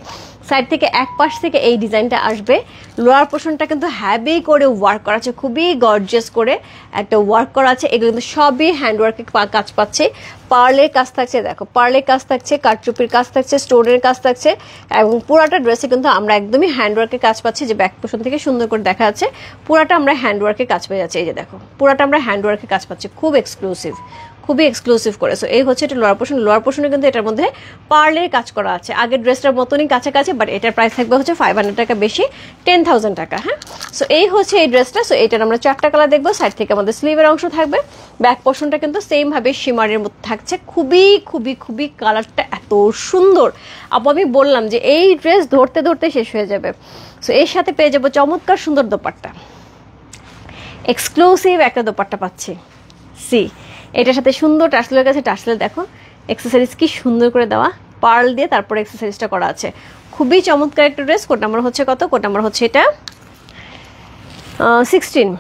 সাইড থেকে এক পাশ থেকে এই ডিজাইনটা আসবে। লোয়ার পোর্শনটা কিন্তু হ্যাভি করে ওয়ার্ক করা আছে, খুবই গর্জিয়াস করে একটা ওয়ার্ক করা আছে। এগুলো কিন্তু সবই হ্যান্ডওয়ার্কের কাজ পাচ্ছে। পার্লের কাজ থাকছে, দেখো পার্লের কাজ থাকছে, কারচুপির কাজ থাকছে, স্টোনের কাজ থাকছে, এবং পুরাটা ড্রেসে কিন্তু আমরা একদমই হ্যান্ডওয়ার্কের কাজ পাচ্ছি। যে ব্যাক পোর্শন থেকে সুন্দর করে দেখা যাচ্ছে, পুরাটা আমরা হ্যান্ডওয়ার্কের কাজ পেয়ে যাচ্ছি। এই যে দেখো, পুরাটা আমরা হ্যান্ডওয়ার্কের কাজ পাচ্ছি, খুব এক্সক্লুসিভ, খুবই এক্সক্লুসিভ করে। সো এই হচ্ছে এটা লোয়ার পোর্শন। লোয়ার পোর্শনে কিন্তু এটার মধ্যে পার্লের কাজ করা আছে, আগের ড্রেসটার মতনই কাছাকাছি, বাট এটার প্রাইস থাকবে হচ্ছে 500 টাকা বেশি, 10,000 টাকা। হ্যাঁ, সো এই হচ্ছে এই ড্রেসটা। সো এটার আমরা চারটা কালার দেখবো। সাইড থেকে আমাদের স্লিভের অংশ থাকবে, ব্যাক পোর্শনটা কিন্তু সেম ভাবে শিমারের মধ্যে থাকছে। খুবই খুবই খুবই কালারটা এত সুন্দর আপু, আমি বললাম যে এই ড্রেস ধরতে ধরতে শেষ হয়ে যাবে। সো এর সাথে পেয়ে যাবো চমৎকার সুন্দর দোপাট্টা, এক্সক্লুসিভ একটা দোপাট্টা পাচ্ছি। সি, এটার সাথে সুন্দর টার্সেলের কাছে, টার্সেল দেখো এক্সেসরিজ কি সুন্দর করে দেওয়া, পার্ল দিয়ে তারপরে এক্সেসরিজটা করা আছে। খুবই চমৎকার একটা ড্রেস। কোড নাম্বার হচ্ছে কত? কোড নাম্বার হচ্ছে এটা 16।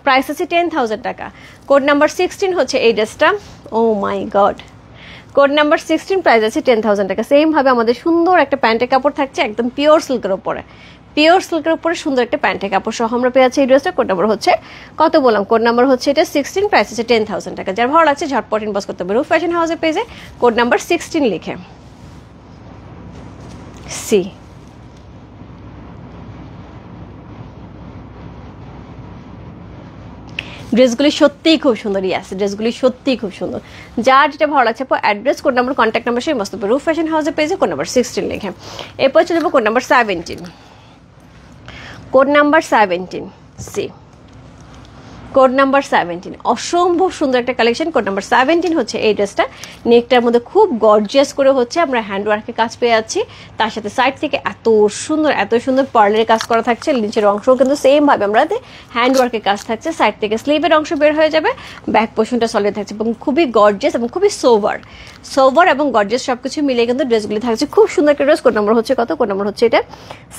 প্রাইস আছে 10,000 টাকা। কোড নাম্বার 16 হচ্ছে এই ড্রেসটা। ও মাই গড, কোড নাম্বার 16, প্রাইস আছে 10,000 টাকা। সেম ভাবে আমাদের সুন্দর একটা প্যান্টের কাপড় থাকছে, একদম পিওর সিল্কের উপরে, পিওর সিল্কের উপরে সুন্দর একটা প্যান্টের কাপড় সহ আমরা পেয়ে যাচ্ছি এই ড্রেসটা। কোড নাম্বার হচ্ছে কত বললাম? কোড নাম্বার হচ্ছে এটা 16, প্রাইস আছে 10,000 টাকা। যার ভালো লাগছে ঝটপট ইনবক্স করতে হবে রূপ ফ্যাশন হাউসের পেজে, কোড নাম্বার 16 লিখে। সি, ড্রেসগুলি সত্যিই খুব সুন্দর। ইয়াস, ড্রেসগুলি সত্যিই খুব সুন্দর। যার যেটা ভালো লাগছে আপু address, code number, contact number সেই মস্ত রূপ ফ্যাশন হাউসের পেজে, কোড নাম্বার 16 লিখে। এরপর চলে যাবো code number 17। Code number 17, C, code number 17 অসম্ভব সুন্দর একটা কালেকশন। কোড নাম্বার 17 হচ্ছে এই ড্রেসটা। নেকটার মধ্যে খুব গর্জিয়াস করে হচ্ছে আমরা হ্যান্ডওয়ার্কের কাজ পেয়ে যাচ্ছি, তার সাথে সাইড থেকে এত সুন্দর পার্লের কাজ করা থাকছে। নিচের অংশও কিন্তু সেম ভাবে আমরা হ্যান্ডওয়ার্কের কাজ থাকছে, সাইড থেকে স্লিভের অংশ বের হয়ে যাবে, ব্যাক পোর্শনটা সলিড থাকছে, এবং খুবই গর্জিয়াস এবং খুবই সোভার এবং গর্জিয়াস সবকিছু মিলিয়ে কিন্তু ড্রেসগুলি থাকছে। খুব সুন্দর একটা ড্রেস। কোড নাম্বার হচ্ছে কত? কোড নাম্বার হচ্ছে এটা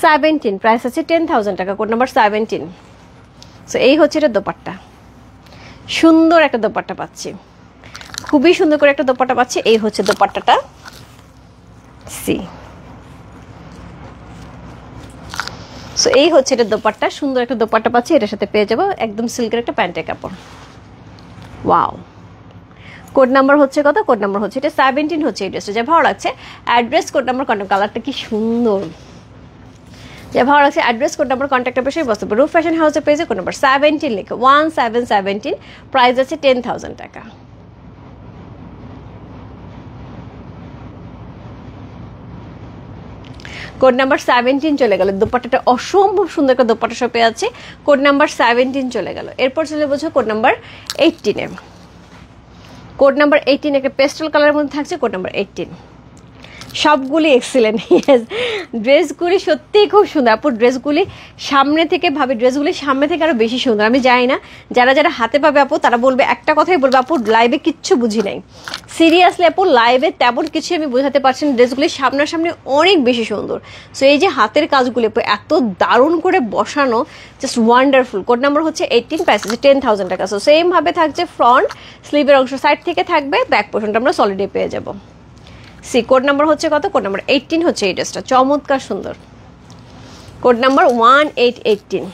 17, প্রাইস আছে 10,000 টাকা। Code number 17। সো এই হচ্ছে এটা দোপাট্টা, সুন্দর একটা দোপাট্টা পাচ্ছি, খুবই সুন্দর করে একটা দোপাট্টা পাচ্ছি। এই হচ্ছে দোপাট্টাটা। সি, সো এই হচ্ছে এটা দোপাট্টা, সুন্দর একটা দোপাট্টা পাচ্ছি। এটার সাথে পেয়ে যাবো একদম সিল্কের একটা প্যান্টের কাপড়। ওয়াও, কোড নাম্বার হচ্ছে কত? কোড নাম্বার হচ্ছে এটা 17 হচ্ছে এই ড্রেসটা। যা ভালো লাগছে অ্যাড্রেস, কোড নাম্বার, কালারটা কি সুন্দর, যা ভালো লাগছে address code number contact number সেই বস্তু রূপ ফ্যাশন হাউসের পেজে কোড নাম্বার 17 লিখে 1717 প্রাইস আছে 10,000 টাকা। কোড নাম্বার 17 চলে গেল। দোপাট্টাটা অসম্ভব সুন্দর একটা দোপাট্টা শপে আছে। কোড নাম্বার 17 চলে গেল। এরপর চলে বলছো কোড নাম্বার 18 কোড নাম্বার 18 একটা পেস্টেল কালারের মধ্যে থাকছে কোড নাম্বার 18। সবগুলি এক্সিলেন্ট। ইয়েস, ড্রেসগুলি সত্যিই খুব সুন্দর আপু। ড্রেসগুলি সামনে থেকে ড্রেসগুলি সামনে থেকে আরো বেশি সুন্দর। আমি জানি না যারা যারা হাতে পাবে আপু তারা বলবে একটা কথাই বলবে আপু লাইভে কিচ্ছু বুঝি নাই। সিরিয়াসলি আপু লাইভে তেমন কিছু আমি বোঝাতে পারছি না। ড্রেসগুলি সামনাসামনি অনেক বেশি সুন্দর। সো এই যে হাতের কাজগুলি এত দারুণ করে বসানো, জাস্ট ওয়ান্ডারফুল। কোড নাম্বার হচ্ছে 18 প্রাইস হচ্ছে 10,000 টাকা। সো সেম ভাবে থাকছে ফ্রন্ট স্লিভের অংশ সাইড থেকে থাকবে, ব্যাক পোর্শনটা আমরা সলিডে পেয়ে যাবো। সি কোড নাম্বার হচ্ছে কত? কোড নাম্বার 18 হচ্ছে এই ড্রেসটা, চমৎকার সুন্দর। Code number 1818।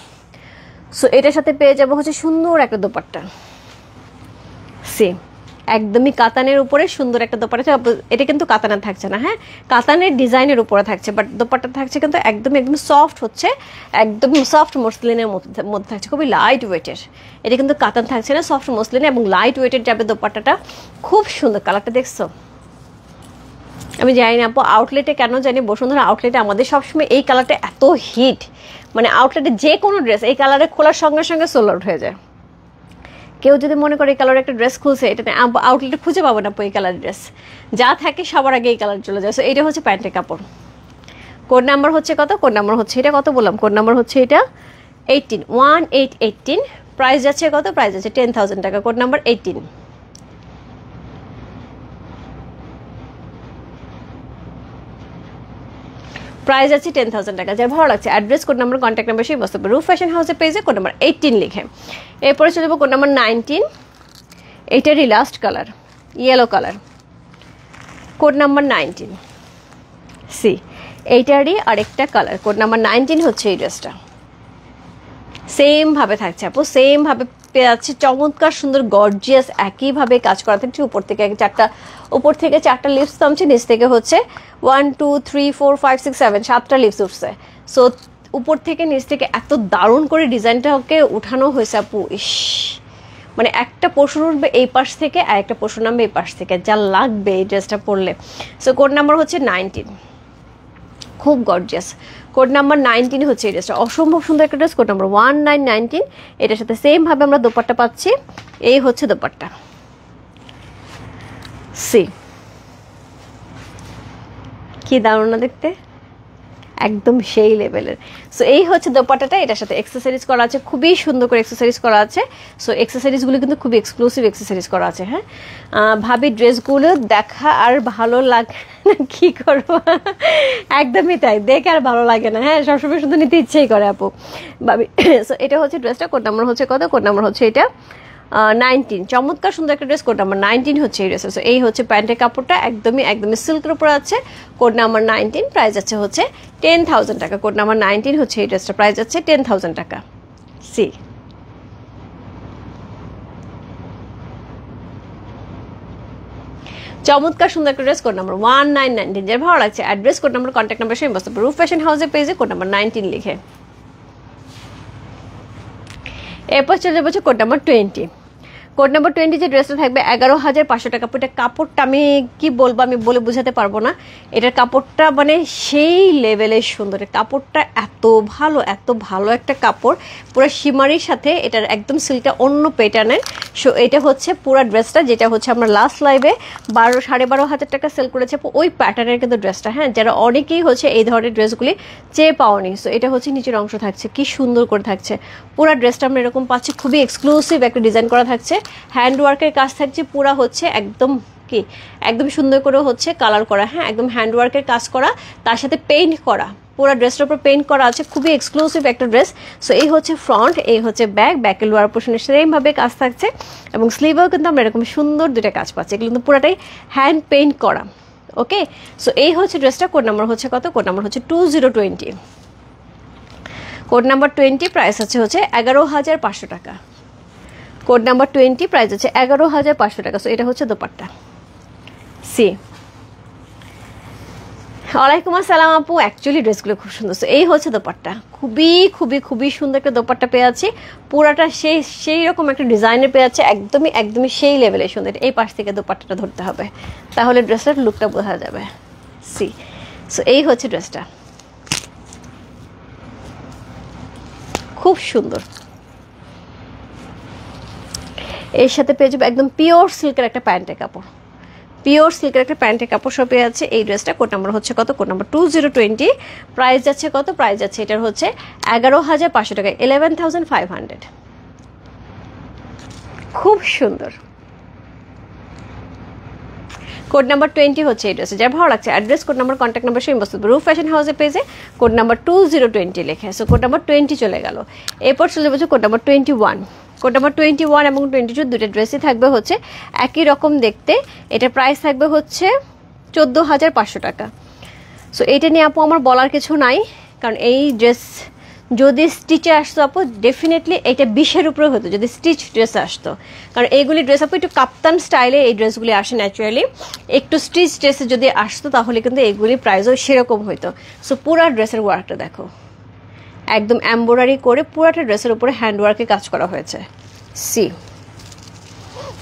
সো এটার সাথে পেয়ে যাবো হচ্ছে সুন্দর একটা দোপাট্টা। সি একদমই কাতানের উপরে সুন্দর একটা দোপাট্টা। এটা কিন্তু কাতানের থাকছে না, হ্যাঁ কাতানের ডিজাইনের উপরে থাকছে, বাট দোপাট্টা থাকছে কিন্তু একদম সফট হচ্ছে, একদম সফট মসলিনের মধ্যে থাকছে, খুবই লাইট ওয়েটের। এটা কিন্তু কাতান থাকছে না, সফট মসলিনে এবং লাইট ওয়েটের যাবে দোপাট্টাটা। খুব সুন্দর কালারটা, দেখছো? আমি জানি না আপু আউটলেটে কেন জানি বসুন্ধরা আউটলেটে আমাদের সবসময় এই কালারটা এত হিট, মানে আউটলেটে যে কোনো ড্রেস এই কালারে খোলার সঙ্গে সঙ্গে সোল আউট হয়ে যায়। কেউ যদি মনে করে এই কালারের একটা ড্রেস খুলছে, এটা আউটলেটে খুঁজে পাবো না আপু এই কালারের ড্রেস, যা থাকে সবার আগে এই কালার চলে যায়। সো এটা হচ্ছে প্যান্টের কাপড়। কোড নাম্বার হচ্ছে কত? কোড নাম্বার হচ্ছে এটা, কত বললাম? কোড নাম্বার হচ্ছে এটা 18 প্রাইস যাচ্ছে কত? প্রাইস যাচ্ছে 10,000 টাকা। কোড নাম্বার 18 প্রাইস আছে 10,000 টাকা। যার ভালো লাগছে address code number contact number সেই বস্তু রূপ ফ্যাশন হাউসের পেজে কোড নাম্বার 18 লিখে। এরপরে চলে যাবো কোড নাম্বার 19। এইটারই last colour yellow colour, code number 19। See এইটারই আরেকটা কালার, কোড নাম্বার 19 হচ্ছে এই ড্রেসটা। সেম ভাবে থাকছে আপু, সেম ভাবে পেয়ে যাচ্ছে, চমৎকার সুন্দর গর্জিয়াস একইভাবে কাজ করা থাকছে। উপর থেকে চারটা লিপস নামছে, নিচ থেকে হচ্ছে 1 2 3 4 5 6 7 7টা লিপস উঠছে। সো উপর থেকে নিচ থেকে এত দারুণ করে ডিজাইনটাকে উঠানো হয়েছে আপু। ইস, মানে একটা পোর্শন উঠবে এই পাশ থেকে আর একটা পোর্শন নামবে এই পাশ থেকে, যা লাগবে এই ড্রেসটা পরলে। সো কোড নাম্বার হচ্ছে 19, খুব গর্জিয়াস। কোড নাম্বার 19 হচ্ছে এই ড্রেসটা, অসম্ভব সুন্দর একটা ড্রেস। Code number 1919। এটার সাথে সেম ভাবে আমরা দোপাট্টা পাচ্ছি। এই হচ্ছে দোপাট্টা। সি কি দারুণ না দেখতে, একদম সেই লেভেলের। সো এই হচ্ছে দোপাট্টাটা, এটার সাথে এক্সেসরিজ করা আছে, খুবই সুন্দর করে এক্সেসরিজ করা আছে। সো এক্সেসরিজগুলো কিন্তু খুবই এক্সক্লুসিভ এক্সেসরিজ করা আছে। হ্যাঁ ভাবি ড্রেসগুলো দেখা আর ভালো লাগে না, কি করবো, একদমই তাই, দেখে আর ভালো লাগে না। হ্যাঁ সবসময় শুধু নিতে ইচ্ছেই করে আপু ভাবি। সো এটা হচ্ছে ড্রেসটা, কোড নাম্বার হচ্ছে কত? কোড নাম্বার হচ্ছে এটা 19। চমৎকার সুন্দর একটা ড্রেস, কোড নাম্বার 19 হচ্ছে এই ড্রেস। সো এই হচ্ছে প্যান্টের কাপড়টা, একদমই সিল্কের উপর আছে। কোড নাম্বার 19 প্রাইস আছে হচ্ছে 10,000 টাকা। কোড নাম্বার 19 হচ্ছে এই ড্রেসটা, প্রাইস আছে 10,000 টাকা। সি চমৎকার সুন্দর একটা ড্রেস, কোড নাম্বার 1919। যার ভালো লাগছে address code number contact number সেই বস্তু রূপ ফ্যাশন হাউসের পেজে কোড নাম্বার 19 লিখে। এরপর চলে যাবো কোড নাম্বার 20। কোড নাম্বার 20 যে ড্রেসটা থাকবে 11,500 টাকা। এটা কাপড়টা আমি কি বলবো, আমি বলে বোঝাতে পারবো না। এটার কাপড়টা মানে সেই লেভেলের সুন্দর, কাপড়টা এত ভালো একটা কাপড়, পুরো শিমারির সাথে এটার একদম সিল্কটা অন্য প্যাটার্নের। সো এটা হচ্ছে পুরো ড্রেসটা, যেটা হচ্ছে আমরা লাস্ট লাইভে 12,500 টাকা সেল করেছে ওই প্যাটার্নের কিন্তু ড্রেসটা। হ্যাঁ যারা অনেকেই হচ্ছে এই ধরনের ড্রেসগুলি চেয়ে পাওনি। সো এটা হচ্ছে নিচের অংশ থাকছে, কি সুন্দর করে থাকছে পুরো ড্রেসটা আমরা এরকম পাচ্ছি, খুবই এক্সক্লুসিভ একটা ডিজাইন করা থাকছে। হ্যান্ডওয়ার্কের কাজ থাকছে পুরা হচ্ছে একদম সুন্দর করে হচ্ছে কালার করা। হ্যাঁ একদম হ্যান্ডওয়ার্কের কাজ করা, তার সাথে পেইন্ট করা, পুরো ড্রেসটার উপর পেইন্ট করা আছে, খুবই এক্সক্লুসিভ একটা ড্রেস। সো এই হচ্ছে ফ্রন্ট, এই হচ্ছে ব্যাকের লোয়ার পোর্শনের সেমভাবে কাজ থাকছে এবং স্লিভেও কিন্তু আমরা এরকম সুন্দর দুটা কাজ পাচ্ছি। এগুলো কিন্তু পুরাটাই হ্যান্ড পেইন্ট করা। ওকে সো এই হচ্ছে ড্রেসটা। কোড নাম্বার হচ্ছে কত? কোড নাম্বার হচ্ছে 2020। কোড নাম্বার 20 প্রাইস হচ্ছে 11,500 টাকা। কোড নাম্বার 20 প্রাইস আছে 11,500 টাকা। সো এটা হচ্ছে দোপাট্টা। সি ওয়ালাইকুম আসসালাম আপু, অ্যাকচুয়ালি ড্রেসগুলো খুব সুন্দর। তো এই হচ্ছে দোপাট্টা, খুবই খুবই খুবই সুন্দর একটা দোপাট্টা পেয়ে আছি, পুরাটা সেই রকম একটা ডিজাইনের পেয়ে আছে, একদমই একদমই সেই লেভেলের সুন্দর। এই পাশ থেকে দোপাট্টাটা ধরতে হবে, তাহলে ড্রেসটার লুকটা বোঝা যাবে। সি সো এই হচ্ছে ড্রেসটা, খুব সুন্দর। এর সাথে পেয়ে যাবে একদম পিওর সিল্কের একটা প্যান্টের কাপড়, পিওর সিল্কের একটা প্যান্টের কাপড় সব পেয়ে আছে। এই ড্রেসটা কোড নাম্বার হচ্ছে কত? Code number 2020। প্রাইস যাচ্ছে কত? প্রাইস যাচ্ছে এটার হচ্ছে 11,500 টাকা, 11,500। খুব সুন্দর। কোড নাম্বার 20 হচ্ছে এই ড্রেসে, যার ভালো লাগছে address, code number, contact number সব বস্তু রূপ ফ্যাশন হাউসের পেজে কোড নাম্বার 2020 লেখে। সো কোড নাম্বার 20 চলে গেল। এরপর চলে যাচ্ছে কোড নাম্বার 21। কোড নাম্বার 21 এবং 22 দুটো ড্রেসই থাকবে হচ্ছে একই রকম দেখতে। এটা প্রাইস থাকবে হচ্ছে 14,500 টাকা। সো এইটা নিয়ে আপু আমার বলার কিছু নাই, কারণ এই ড্রেস যদি স্টিচে আসতো আপু ডেফিনেটলি এটা 20-এর উপরে হতো যদি স্টিচ ড্রেস আসতো, কারণ এইগুলি ড্রেস আপু একটু কাপ্তান স্টাইলে এই ড্রেসগুলি আসে ন্যাচারালি। একটু স্টিচ ড্রেসে যদি আসতো তাহলে কিন্তু এইগুলি প্রাইসও সেরকম হইতো। সো পুরা ড্রেসের ওয়ার্কটা দেখো, একদম এমব্রয়ডারি করে পুরাটা ড্রেসের উপরে হ্যান্ডওয়ার্কে কাজ করা হয়েছে। সি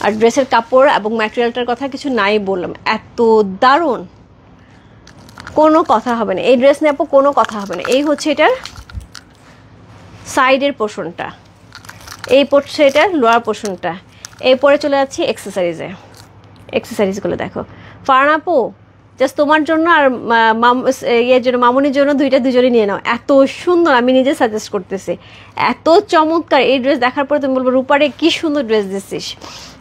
আর ড্রেসের কাপড় এবং ম্যাটেরিয়ালটার কথা কিছু নাই বললাম, এত দারুণ, কোনো কথা হবে না এই ড্রেস নিয়ে আপু, কোনো কথা হবে না। এই হচ্ছে এটার সাইডের পোর্শনটা, এই পড়ছে এটার লোয়ার পোর্শনটা। এরপরে চলে যাচ্ছি এক্সেসরিজে। এক্সেসরিজগুলো দেখো ফারহান আপু, জাস্ট তোমার জন্য আর ইয়ের জন্য, মামুনির জন্য দুজনে নিয়ে নাও, এত সুন্দর। আমি নিজে সাজেস্ট করতেছি, এত চমৎকার। এই ড্রেস দেখার পরে তুমি বলবো রূপারে কি সুন্দর ড্রেস দিচ্ছিস,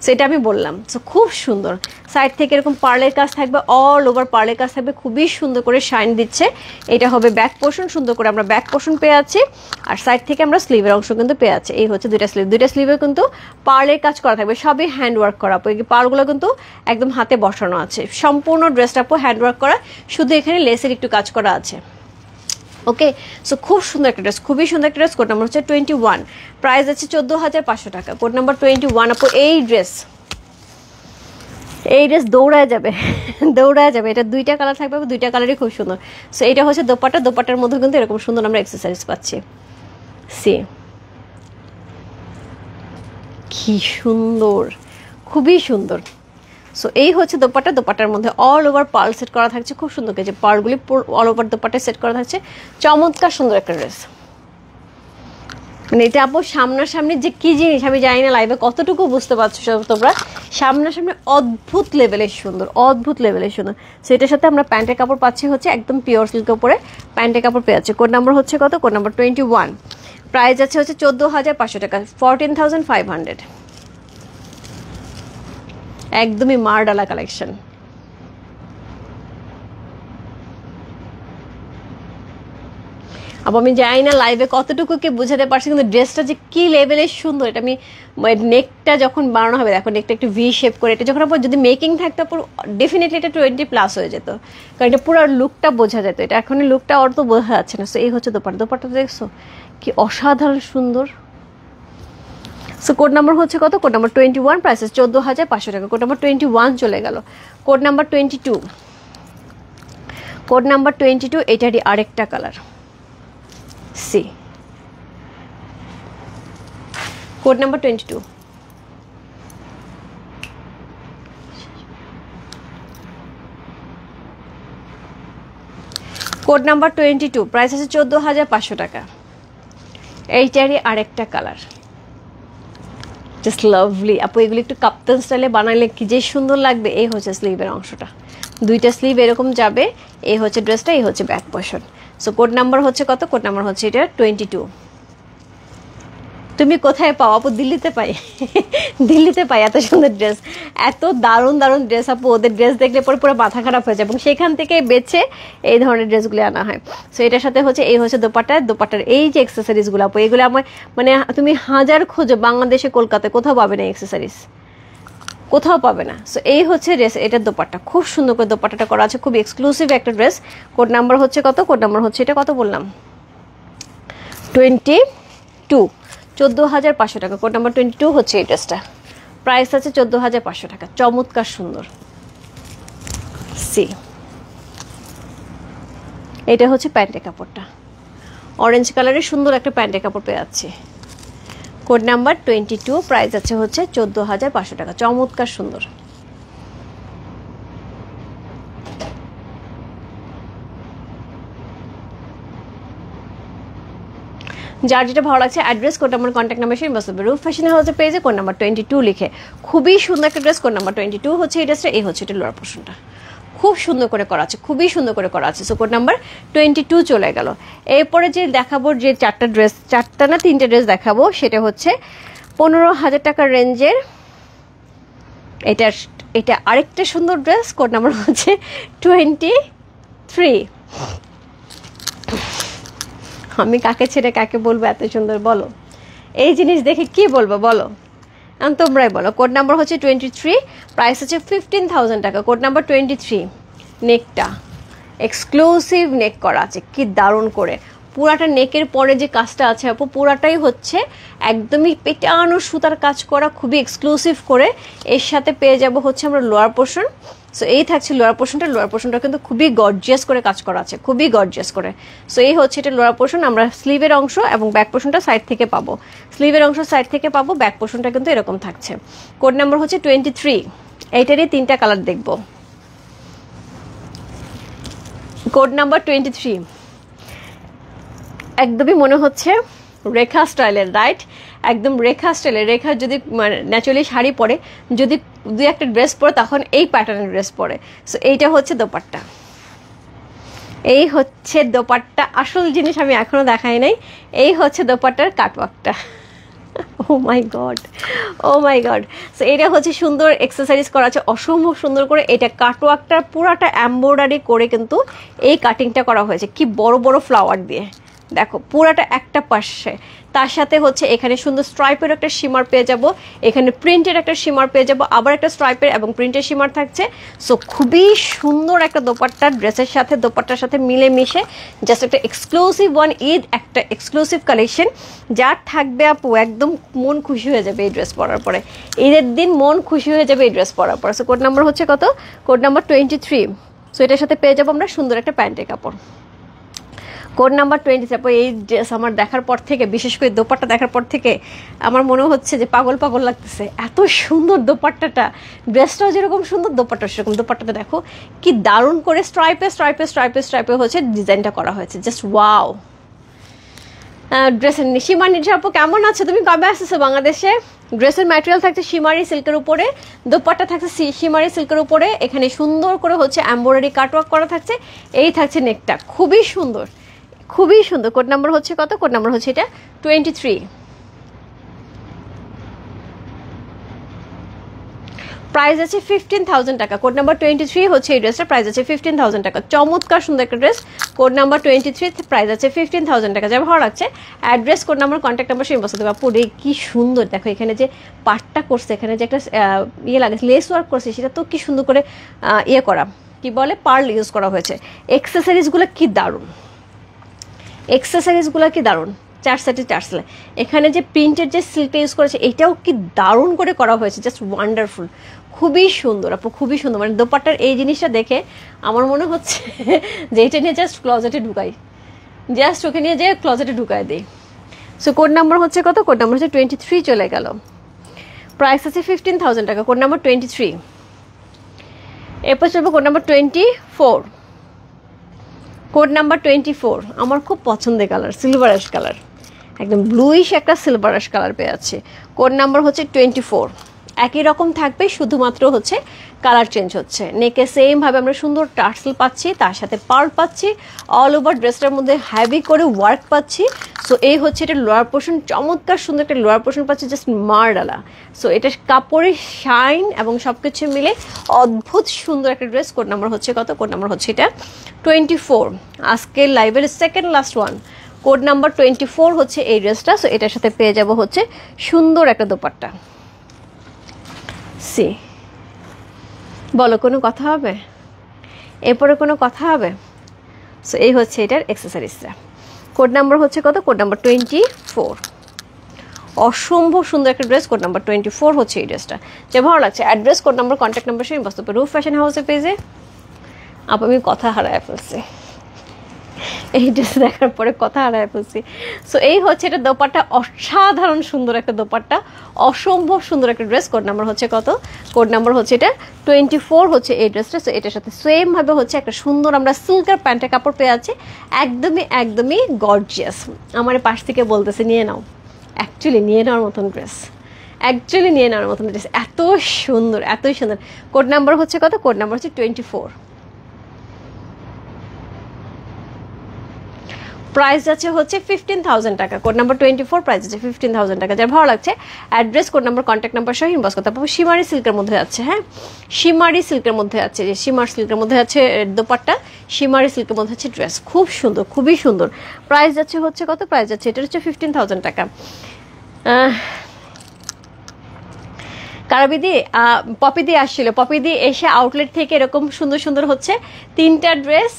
সেটা আমি বললাম। সো খুব সুন্দর, সাইড থেকে এরকম পার্লের কাজ থাকবে, অল ওভার পার্লের কাজ থাকবে, খুবই সুন্দর করে শাইন দিচ্ছে। এটা হবে ব্যাক পোর্শন, সুন্দর করে আমরা ব্যাক পোর্শন পেয়ে আছি, আর সাইড থেকে আমরা স্লিভের অংশ কিন্তু পেয়ে আছি। এই হচ্ছে দুইটা স্লিভে কিন্তু পার্লের কাজ করা থাকবে, সবই হ্যান্ডওয়ার্ক করা। এই পার্লগুলো কিন্তু একদম হাতে বসানো আছে, সম্পূর্ণ ড্রেসটা আপু হ্যান্ডওয়ার্ক করা, শুধু এখানে লেসের একটু কাজ করা আছে। ওকে, সো খুব সুন্দর একটা ড্রেস, খুবই সুন্দর একটা ড্রেস। কোড নাম্বার হচ্ছে 21, প্রাইস আছে 14,500 টাকা। কোড নাম্বার 21 আপু, এই ড্রেস দৌড়ায় যাবে, দৌড়ায় যাবে। এটা দুইটা কালার থাকবে, দুইটা কালারই খুব সুন্দর। সো এটা হচ্ছে দোপাট্টা, দোপাট্টার মধ্যে কিন্তু এরকম সুন্দর আমরা এক্সেসরিজ পাচ্ছি। সি কি সুন্দর, খুবই সুন্দর। সো এই হচ্ছে দোপাট্টা, দোপাট্টার মধ্যে অল ওভার পার্ল সেট করা থাকছে, খুব সুন্দর। যে পার্লগুলি অল ওভার দোপাট্টা সেট করা থাকছে, চমৎকার সুন্দর একটা ড্রেস। মানে এটা আপু সামনাসামনি যে কি জিনিস আমি জানি না লাইভে কতটুকু বুঝতে পারছো তোমরা, সামনাসামনি অদ্ভুত লেভেলের সুন্দর, অদ্ভুত লেভেলের সুন্দর। সো এটার সাথে আমরা প্যান্টের কাপড় পাচ্ছি হচ্ছে একদম পিওর সিল্কের উপরে প্যান্টের কাপড় পেয়ে যাচ্ছে। কোড নাম্বার হচ্ছে কত? কোড নাম্বার 21, প্রাইস আছে হচ্ছে 14,500 টাকা, 14,500। একদমই মারডালা কালেকশন। আবার আমি জানি না লাইভে কতটুকু কে বুঝাতে পারছি, কিন্তু ড্রেসটা যে কি লেভেলের সুন্দর। এটা আমি নেকটা যখন বানানো হবে, দেখো নেকটা একটু ভি শেপ করে, এটা যখন আপনার যদি মেকিং থাকতো ডেফিনেটলি এটা 20+ হয়ে যেত, কারণ এটা পুরো লুকটা বোঝা যেত। এটা এখন লুকটা অত বোঝা যাচ্ছে না। সো এই হচ্ছে দোপাট্টা, দোপাট্টা দেখছো কি অসাধারণ সুন্দর। সো কোড নাম্বার হচ্ছে কত? কোড নাম্বার 21, প্রাইস 14,500 টাকা। কোড নাম্বার 21 চলে গেল। কোড নাম্বার 22, কোড নাম্বার 22 এটারই আরেকটা colour. C code number 22, code number 22, price আছে 14,500 টাকা। এইটারই আরেকটা কালার, জাস্ট লাভলি আপু। এগুলো একটু কাপ্তান স্টাইলে বানাইলে কি যে সুন্দর লাগবে। এই হচ্ছে স্লিভের অংশটা, দুইটা স্লিভ এরকম যাবে। এই হচ্ছে ড্রেসটা, এই হচ্ছে back portion. So code number হচ্ছে কত? কোড নাম্বার হচ্ছে এটা 22। তুমি কোথায় পাও আপু? দিল্লিতে পাই, দিল্লিতে পাই এত সুন্দর ড্রেস, এত দারুণ দারুণ ড্রেস আপু। ওদের ড্রেস দেখলে পরে পুরো মাথা খারাপ হয়ে যায়, এবং সেখান থেকে বেছে এই ধরনের ড্রেসগুলো আনা হয়। সো এটার সাথে হচ্ছে এই হচ্ছে দোপাট্টা, দোপাট্টার এই যে এক্সেসরিজগুলো আপু, এগুলো আমার মানে তুমি হাজার খোঁজো বাংলাদেশে, কলকাতায় কোথাও পাবে না এক্সেসরিজ, কোথাও পাবে না। সো এই হচ্ছে ড্রেস, এটার দোপাট্টা খুব সুন্দর করে দোপাট্টাটা করা আছে, খুব এক্সক্লুসিভ একটা ড্রেস। কোড নাম্বার হচ্ছে কত? কোড নাম্বার হচ্ছে এটা কত বললাম? 22, 14,500 টাকা। কোড নাম্বার 22 হচ্ছে এই ড্রেসটা, প্রাইস আছে 14,500 টাকা। চমৎকার সুন্দর। সি এটা হচ্ছে প্যান্টের কাপড়টা, অরেঞ্জ কালারের সুন্দর একটা প্যান্টের কাপড় পেয়ে যাচ্ছে। কোড নাম্বার 22, প্রাইস আছে হচ্ছে 14,500 টাকা। চমৎকার সুন্দর। যার যেটা ভালো লাগছে address, code number, contact number সেই বসবে রূপ ফ্যাশন হাউসের পেজে কোড নাম্বার 22 লিখে। খুবই সুন্দর একটা ড্রেস, কোড নাম্বার 22 হচ্ছে এই ড্রেসটা। এই হচ্ছে এটা লোয়ার পোর্শনটা, খুব সুন্দর করে করা আছে, খুবই সুন্দর করে করা আছে। সো কোড নাম্বার 22 চলে গেল। এরপরে যে দেখাবো যে 4টা ড্রেস, 4টা না 3টে ড্রেস দেখাবো, সেটা হচ্ছে 15,000 টাকার রেঞ্জের। এটা আরেকটা সুন্দর ড্রেস, কোড নাম্বার হচ্ছে 23। আমি কাকে ছেড়ে কাকে বলবো, এত সুন্দর বলো, এই জিনিস দেখে কি বলবো বলো, তোমরাই বলো। কোড নাম্বার হচ্ছে 23, প্রাইস হচ্ছে 15,000 টাকা। Code number 23। নেকটা এক্সক্লুসিভ নেক করা আছে, কি দারুণ করে। পুরাটা নেকের পরে যে কাজটা আছে আপু, পুরাটাই হচ্ছে একদমই পেটানো সুতার কাজ করা, খুবই এক্সক্লুসিভ করে। এর সাথে পেয়ে যাব হচ্ছে আমরা লোয়ার পোর্শন। সো এই থাকছে লোয়ার পোর্শনটা। লোয়ার পোর্শনটা কিন্তু খুবই গর্জিয়াস করে কাজ করা আছে, খুবই গর্জিয়াস করে। সো এই হচ্ছে এটা লোয়ার পোর্শন। আমরা স্লিভের অংশ এবং ব্যাক পোর্শনটা সাইড থেকে পাবো। স্লিভের অংশ সাইড থেকে পাবো, ব্যাক পোর্শনটা কিন্তু এরকম থাকছে। কোড নাম্বার হচ্ছে 23। এইটারই 3টা কালার দেখবো। কোড নাম্বার 23, একদমই মনে হচ্ছে রেখা স্টাইলের, রাইট? একদম রেখা স্টাইলের। রেখা যদি মানে ন্যাচুরালি শাড়ি পরে, যদি দুই একটা ড্রেস পরে, তখন এই প্যাটার্নের ড্রেস পরে। সো এইটা হচ্ছে দোপাট্টা, এই হচ্ছে দোপাট্টা। আসল জিনিস আমি এখনো দেখাই নাই। এই হচ্ছে দোপাট্টার কাটওয়ার্কটা। ও মাই গড, ও মাই গড। সো এটা হচ্ছে সুন্দর এক্সেসরিজ করা আছে, অসম্ভব সুন্দর করে। এটা কাটওয়ার্কটা পুরাটা এমব্রয়ডারি করে কিন্তু এই কাটিংটা করা হয়েছে, কি বড় বড় ফ্লাওয়ার দিয়ে। দেখো পুরাটা একটা পাশে, তার সাথে হচ্ছে এখানে সুন্দর স্ট্রাইপের একটা শিমার পেয়ে যাব, এখানে প্রিন্টের একটা শিমার পেয়ে যাব, আবার একটা স্ট্রাইপের এবং প্রিন্টের শিমার থাকছে। সো খুবই সুন্দর একটা দোপাট্টা, ড্রেসের সাথে দোপাট্টার সাথে মিলে মিশে জাস্ট একটা এক্সক্লুসিভ ওয়ান ঈদ, একটা এক্সক্লুসিভ কালেকশন যা থাকবে আপু, একদম মন খুশি হয়ে যাবে এই ড্রেস পরার পরে। ঈদের দিন মন খুশি হয়ে যাবে এই ড্রেস পরার পরে। সো কোড নাম্বার হচ্ছে কত? Code number 23। সো এটার সাথে পেয়ে যাবো আমরা সুন্দর একটা প্যান্টের কাপড়। Code number 23। এই ড্রেস আমার দেখার পর থেকে, বিশেষ করে দোপাট্টা দেখার পর থেকে আমার মনে হচ্ছে যে পাগল পাগল লাগতেছে। এত সুন্দর দোপাট্টাটা, ড্রেসটাও যেরকম সুন্দর, দোপাট্টা সেরকম। দোপাট্টাটা দেখো কি দারুণ করে স্ট্রাইপে স্ট্রাইপে স্ট্রাইপে স্ট্রাইপে হচ্ছে ডিজাইনটা করা হয়েছে, জাস্ট ওয়াও। ড্রেসের সীমা নিশা আপু কেমন আছে? তুমি কবে আসতেছো বাংলাদেশে? ড্রেসের ম্যাটেরিয়াল থাকছে শিমারি সিল্কের উপরে, দোপাট্টা থাকছে শিমারি সিল্কের উপরে, এখানে সুন্দর করে হচ্ছে এমব্রয়ডারি কাটওয়ার্ক করা থাকছে। এই থাকছে নেকটা, খুবই সুন্দর, খুবই সুন্দর। কোড নাম্বার হচ্ছে কত? কোড নাম্বার হচ্ছে এটা 23। প্রাইস আছে 15,000 টাকা। কোড নাম্বার 23 হচ্ছে এই ড্রেসটা, প্রাইস আছে 15,000 টাকা। চমৎকার সুন্দর একটা ড্রেস। কোড নাম্বার 23, প্রাইস আছে 15,000 টাকা। যা ভালো লাগছে address, code number, contact number সেই বসে দেবো। পুরো কি সুন্দর দেখো, এখানে যে পাটটা করছে, এখানে যে একটা ইয়ে লাগে লেস ওয়ার্ক করছে, সেটা তো কি সুন্দর করে ইয়ে করা, কি বলে, পার্ল ইউজ করা হয়েছে। এক্সেসরিজগুলো কি দারুণ, এক্সেসরিজগুলো কি দারুণ। 4 সেটে 4 সেলে এখানে যে প্রিন্টের যে সিল্কটা ইউজ করেছে, এটাও কি দারুণ করে করা হয়েছে, জাস্ট ওয়ান্ডারফুল, খুবই সুন্দর আপু, খুবই সুন্দর। মানে দোপাট্টার এই জিনিসটা দেখে আমার মনে হচ্ছে যে এটা নিয়ে জাস্ট ক্লজেটে ঢুকাই, জাস্ট ওকে নিয়ে যে ক্লজেটে ঢুকাই দিই। সো কোড নাম্বার হচ্ছে কত? কোড নাম্বার হচ্ছে 23 চলে গেল। প্রাইস আছে 15,000 টাকা। Code number 23। এরপর চলবে কোড নাম্বার 24। কোড নাম্বার 24 আমার খুব পছন্দের কালার, সিলভার অ্যাশ কালার, একদম ব্লুইশ একটা সিলভার অ্যাশ কালার পেয়ে যাচ্ছে। কোড নাম্বার হচ্ছে 24। একই রকম থাকবে, শুধুমাত্র হচ্ছে কালার চেঞ্জ হচ্ছে। নেকে সেম ভাবে আমরা সুন্দর টার্সেল পাচ্ছি, তার সাথে পার্ল পাচ্ছি, অল ওভার ড্রেসটার মধ্যে হ্যাভি করে ওয়ার্ক পাচ্ছি। সো এই হচ্ছে এটা লোয়ার পোর্শন, চমৎকার সুন্দর একটা লোয়ার পোর্শন পাচ্ছি, জাস্ট মারডালা। সো এটা কাপড়ের শাইন এবং সব কিছু মিলে অদ্ভুত সুন্দর একটা ড্রেস। কোড নাম্বার হচ্ছে কত? কোড নাম্বার হচ্ছে এটা 24। আজকের লাইভের second last one. Code number 24 হচ্ছে এই ড্রেসটা। সো এটার সাথে পেয়ে যাব হচ্ছে সুন্দর একটা দোপাট্টা। সি বলো, কোনো কথা হবে? এরপরে কোনো কথা হবে? সো এই হচ্ছে এটার এক্সেসরিজটা। কোড নাম্বার হচ্ছে কত? Code number 24। অসম্ভব সুন্দর একটা ড্রেস। কোড নাম্বার 24 হচ্ছে এই ড্রেসটা। যে ভালো লাগছে address, code number, contact number সেই বস্তু রূপ ফ্যাশন হাউসের পেজে। আমি কথা হারায় ফেলছি, এই ড্রেস দেখার পরে কথা হারায় ফেলছি। সো এই হচ্ছে এটা দোপাট্টা, অসাধারণ সুন্দর একটা দোপাট্টা, অসম্ভব সুন্দর একটা ড্রেস। কোড নাম্বার হচ্ছে কত? কোড নাম্বার হচ্ছে এটা 24 হচ্ছে এই ড্রেসটা। সো এটার সাথে সেম ভাবে হচ্ছে একটা সুন্দর আমরা সিল্কের প্যান্টের কাপড় পেয়ে আছি, একদমই গর্জিয়াস। আমার পাশ থেকে বলতেছে নিয়ে নাও, অ্যাকচুয়ালি নিয়ে নেওয়ার মতন ড্রেস, অ্যাকচুয়ালি নিয়ে নেওয়ার মতন ড্রেস, এতই সুন্দর। কোড নাম্বার হচ্ছে কত? কোড নাম্বার হচ্ছে 24। প্রাইস আছে হচ্ছে 15,000 টাকা। কোড নাম্বার 24, প্রাইস আছে 15,000 টাকা। যার ভালো লাগছে address, code number, contact number সহ ইনবক্স করতে পারবো। শিমারি সিল্কের মধ্যে আছে, হ্যাঁ শিমারি সিল্কের মধ্যে আছে, যে শিমার সিল্কের মধ্যে আছে দোপাট্টা, শিমারি সিল্কের মধ্যে আছে ড্রেস, খুব সুন্দর, খুবই সুন্দর। প্রাইস আছে হচ্ছে কত? প্রাইস আছে এটা হচ্ছে 15,000 টাকা। কারাবিদি পপিদি আসছিল, পপিদি এসে আউটলেট থেকে এরকম সুন্দর সুন্দর হচ্ছে 3টা ড্রেস,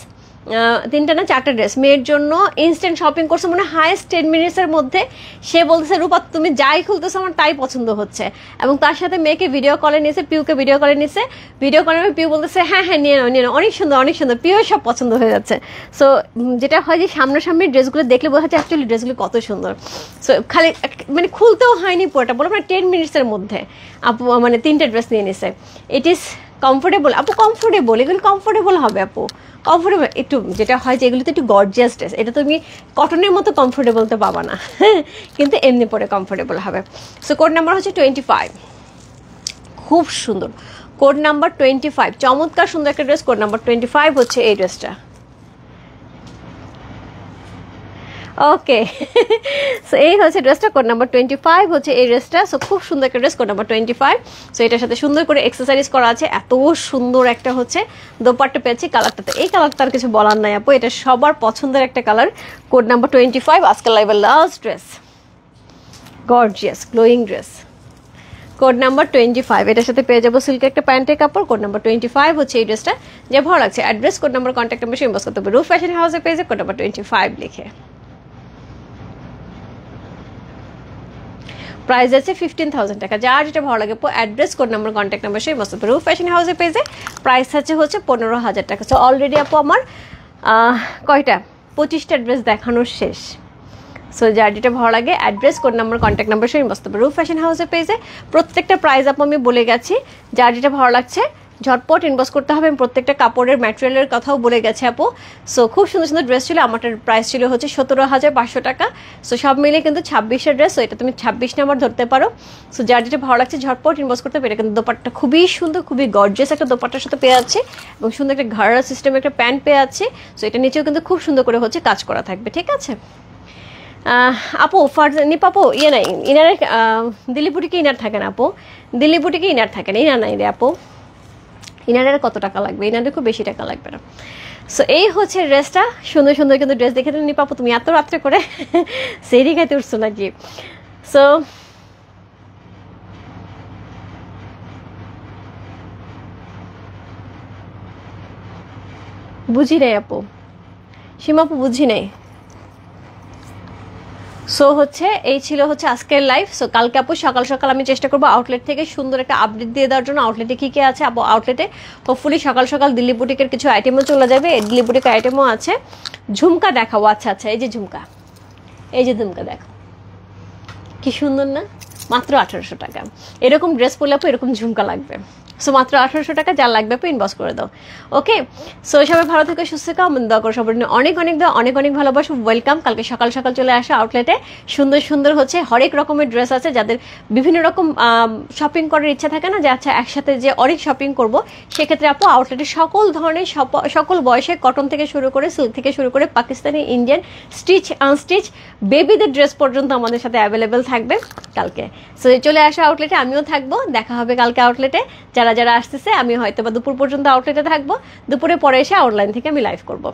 3টা না 4টা ড্রেস মেয়ের জন্য ইনস্ট্যান্ট শপিং করছে, মানে হাইস্ট 10 মিনিটসের মধ্যে। সে বলতেছে রূপা তুমি যাই খুলতেছো আমার তাই পছন্দ হচ্ছে, এবং তার সাথে মেয়েকে ভিডিও কলে নিয়েছে, পিউকে ভিডিও কলে নিয়েছে, ভিডিও কলে পিউ বলতেছে হ্যাঁ নিয়ে নাও, অনেক সুন্দর অনেক সুন্দর, পিউ সব পছন্দ হয়ে যাচ্ছে। সো যেটা হয় যে সামনাসামনি ড্রেসগুলো দেখলে বোঝা যাচ্ছে অ্যাকচুয়ালি ড্রেসগুলো কত সুন্দর। সো খালি মানে খুলতেও হয়নি পুরোটা, বলো মানে 10 মিনিটসের মধ্যে আপু মানে 3টা ড্রেস নিয়ে নিছে। ইট ইজ কমফোর্টেবল আপু, কমফোর্টেবল, এগুলো কমফোর্টেবল হবে আপু, কমফোর্টেবল। একটু যেটা হয় যে এগুলো তো একটু গর্জিয়াস ড্রেস, এটা তুমি কটনের মতো কমফোর্টেবল তো পাবা না, কিন্তু এমনি পরে কমফোর্টেবল হবে। সো কোড নাম্বার হচ্ছে 25, খুব সুন্দর। কোড নাম্বার 25, চমৎকার সুন্দর একটা ড্রেস। কোড নাম্বার 25 হচ্ছে এই ড্রেসটা। ওকে, সো এই হচ্ছে ড্রেসটা। কোড নাম্বার 25 হচ্ছে এই ড্রেসটা। সো খুব সুন্দর একটা ড্রেস, কোড নাম্বার 25। সো এটার সাথে সুন্দর করে এক্সেসরিজ করা আছে, এত সুন্দর একটা হচ্ছে দোপাট্টা পেয়েছি। কালারটাতে এই কালারটা আর কিছু বলার নাই আপু, এটা সবার পছন্দের একটা কালার। কোড নাম্বার 25, আজকাল লাইভের last dress, gorgeous glowing dress. Code number 25, এটার সাথে পেয়ে যাবো সিল্কের একটা প্যান্টের কাপড়। কোড নাম্বার 25 হচ্ছে এই ড্রেসটা। যে ভালো লাগছে address, code number, contact number inbox করতে হবে রূপ ফ্যাশন হাউসের পেজে, কোড নাম্বার 25 লিখে। প্রাইস আছে 15,000 টাকা। যার যেটা ভালো লাগে address, code number, contact number সেই মস্ত রূপ ফ্যাশন হাউসের পেজে। প্রাইস আছে হচ্ছে 15,000 টাকা। সো অলরেডি আপু আমার কয়টা 25টা ড্রেস দেখানোর শেষ। সো যার যেটা ভালো লাগে address, code number, contact number সেই মস্ত রূপ ফ্যাশন হাউসের পেজে। প্রত্যেকটা প্রাইস আপু আমি বলে গেছি, যার যেটা ভালো লাগছে ঝটপট ইনবক্স করতে হবে। আমি প্রত্যেকটা কাপড়ের ম্যাটেরিয়ালের কথাও বলে গেছে আপু। সো খুব সুন্দর সুন্দর ড্রেস ছিল, আমারটার প্রাইস ছিল হচ্ছে 17,500 টাকা। সো সব মিলে কিন্তু 26টা ড্রেস। সো এটা তুমি 26 নাম্বার ধরতে পারো। সো যার যেটা ভালো লাগছে ঝটপট ইনবক্স করতে হবে। এটা কিন্তু দোপাট্টা খুবই সুন্দর, খুবই গর্জিয়াস একটা দোপাট্টার সাথে পেয়ে যাচ্ছে, এবং সুন্দর একটা ঘাড়া সিস্টেম একটা প্যান্ট পেয়ে যাচ্ছে। সো এটা নিচেও কিন্তু খুব সুন্দর করে হচ্ছে কাজ করা থাকবে, ঠিক আছে আপু। নিপ আপু ইয়ে নাই, ইনারের দিল্লি বুটিকে ইনার থাকে না আপু, দিল্লি বুটিকে ইনার থাকে না, ইনার নাই রে আপু। ইনারের কত টাকা লাগবে? ইনারের খুব বেশি টাকা লাগবে না। সো এই হচ্ছে ড্রেসটা, সুন্দর সুন্দর কিন্তু ড্রেস দেখে নি পাপু। তুমি এত রাত্রে করে সেরি খাইতে উঠছো নাকি? সো বুঝি নাই আপু, সীমাপু বুঝি নাই। সো হচ্ছে এই ছিল হচ্ছে আজকের লাইভ। সো কালকে আপু সকাল সকাল আমি চেষ্টা করবো আউটলেট থেকে সুন্দর একটা আপডেট দিয়ে দেওয়ার জন্য। আউটলেটে কী কী আছে আপু, আউটলেটে হোপফুলি সকাল সকাল দিল্লি বুটিকের কিছু আইটেমও চলে যাবে, দিল্লি বুটিকের আইটেমও আছে। ঝুমকা দেখাবো, আচ্ছা আচ্ছা, এই যে ঝুমকা, এই যে ঝুমকা দেখো কি সুন্দর না, মাত্র 1800 টাকা। এরকম ড্রেস পরলে আপু এরকম ঝুমকা লাগবে। সো মাত্র 1800 টাকা, যা লাগবে আপু ইনবক্স করে দাও। ওকে, সো সবাই ভালো থেকে সুস্থ থাকো, আমি দোয়া করো সবার জন্য অনেক অনেক দোয়া, অনেক অনেক ভালোবাসো। ওয়েলকাম, কালকে সকাল সকাল চলে আসো আউটলেটে। সুন্দর সুন্দর হচ্ছে হরেক রকমের ড্রেস আছে, যাদের বিভিন্ন রকম শপিং করার ইচ্ছা থাকে না যে আচ্ছা একসাথে যে অনেক শপিং করব, সেক্ষেত্রে আপু আউটলেটে সকল ধরনের সকল বয়সে কটন থেকে শুরু করে সিল্ক থেকে শুরু করে পাকিস্তানি, ইন্ডিয়ান, স্টিচ, আনস্টিচ, বেবিদের ড্রেস পর্যন্ত আমাদের সাথে অ্যাভেলেবেল থাকবে কালকে। সো চলে আসো আউটলেটে, আমিও থাকবো, দেখা হবে কালকে আউটলেটে। যারা যারা আসতেছে আমি হয়তো বা দুপুর পর্যন্ত আউটলেটে থাকবো, দুপুরে পরে এসে অনলাইন থেকে আমি লাইভ করব।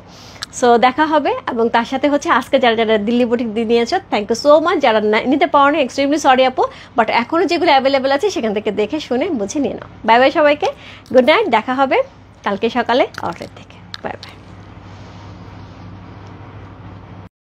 সো দেখা হবে, এবং তার সাথে হচ্ছে আজকে যারা যারা দিল্লি বুটিক দিয়ে নিয়েছো থ্যাংক ইউ সো মাচ। যারা নিতে পারো না এক্সট্রিমলি সরি আপু, বাট এখনও যেগুলো অ্যাভেলেবেল আছে সেখান থেকে দেখে শুনে বুঝে নিয়ে নাও। বাই বাই সবাইকে, গুড নাইট, দেখা হবে কালকে সকালে আউটলেট থেকে। Bye bye.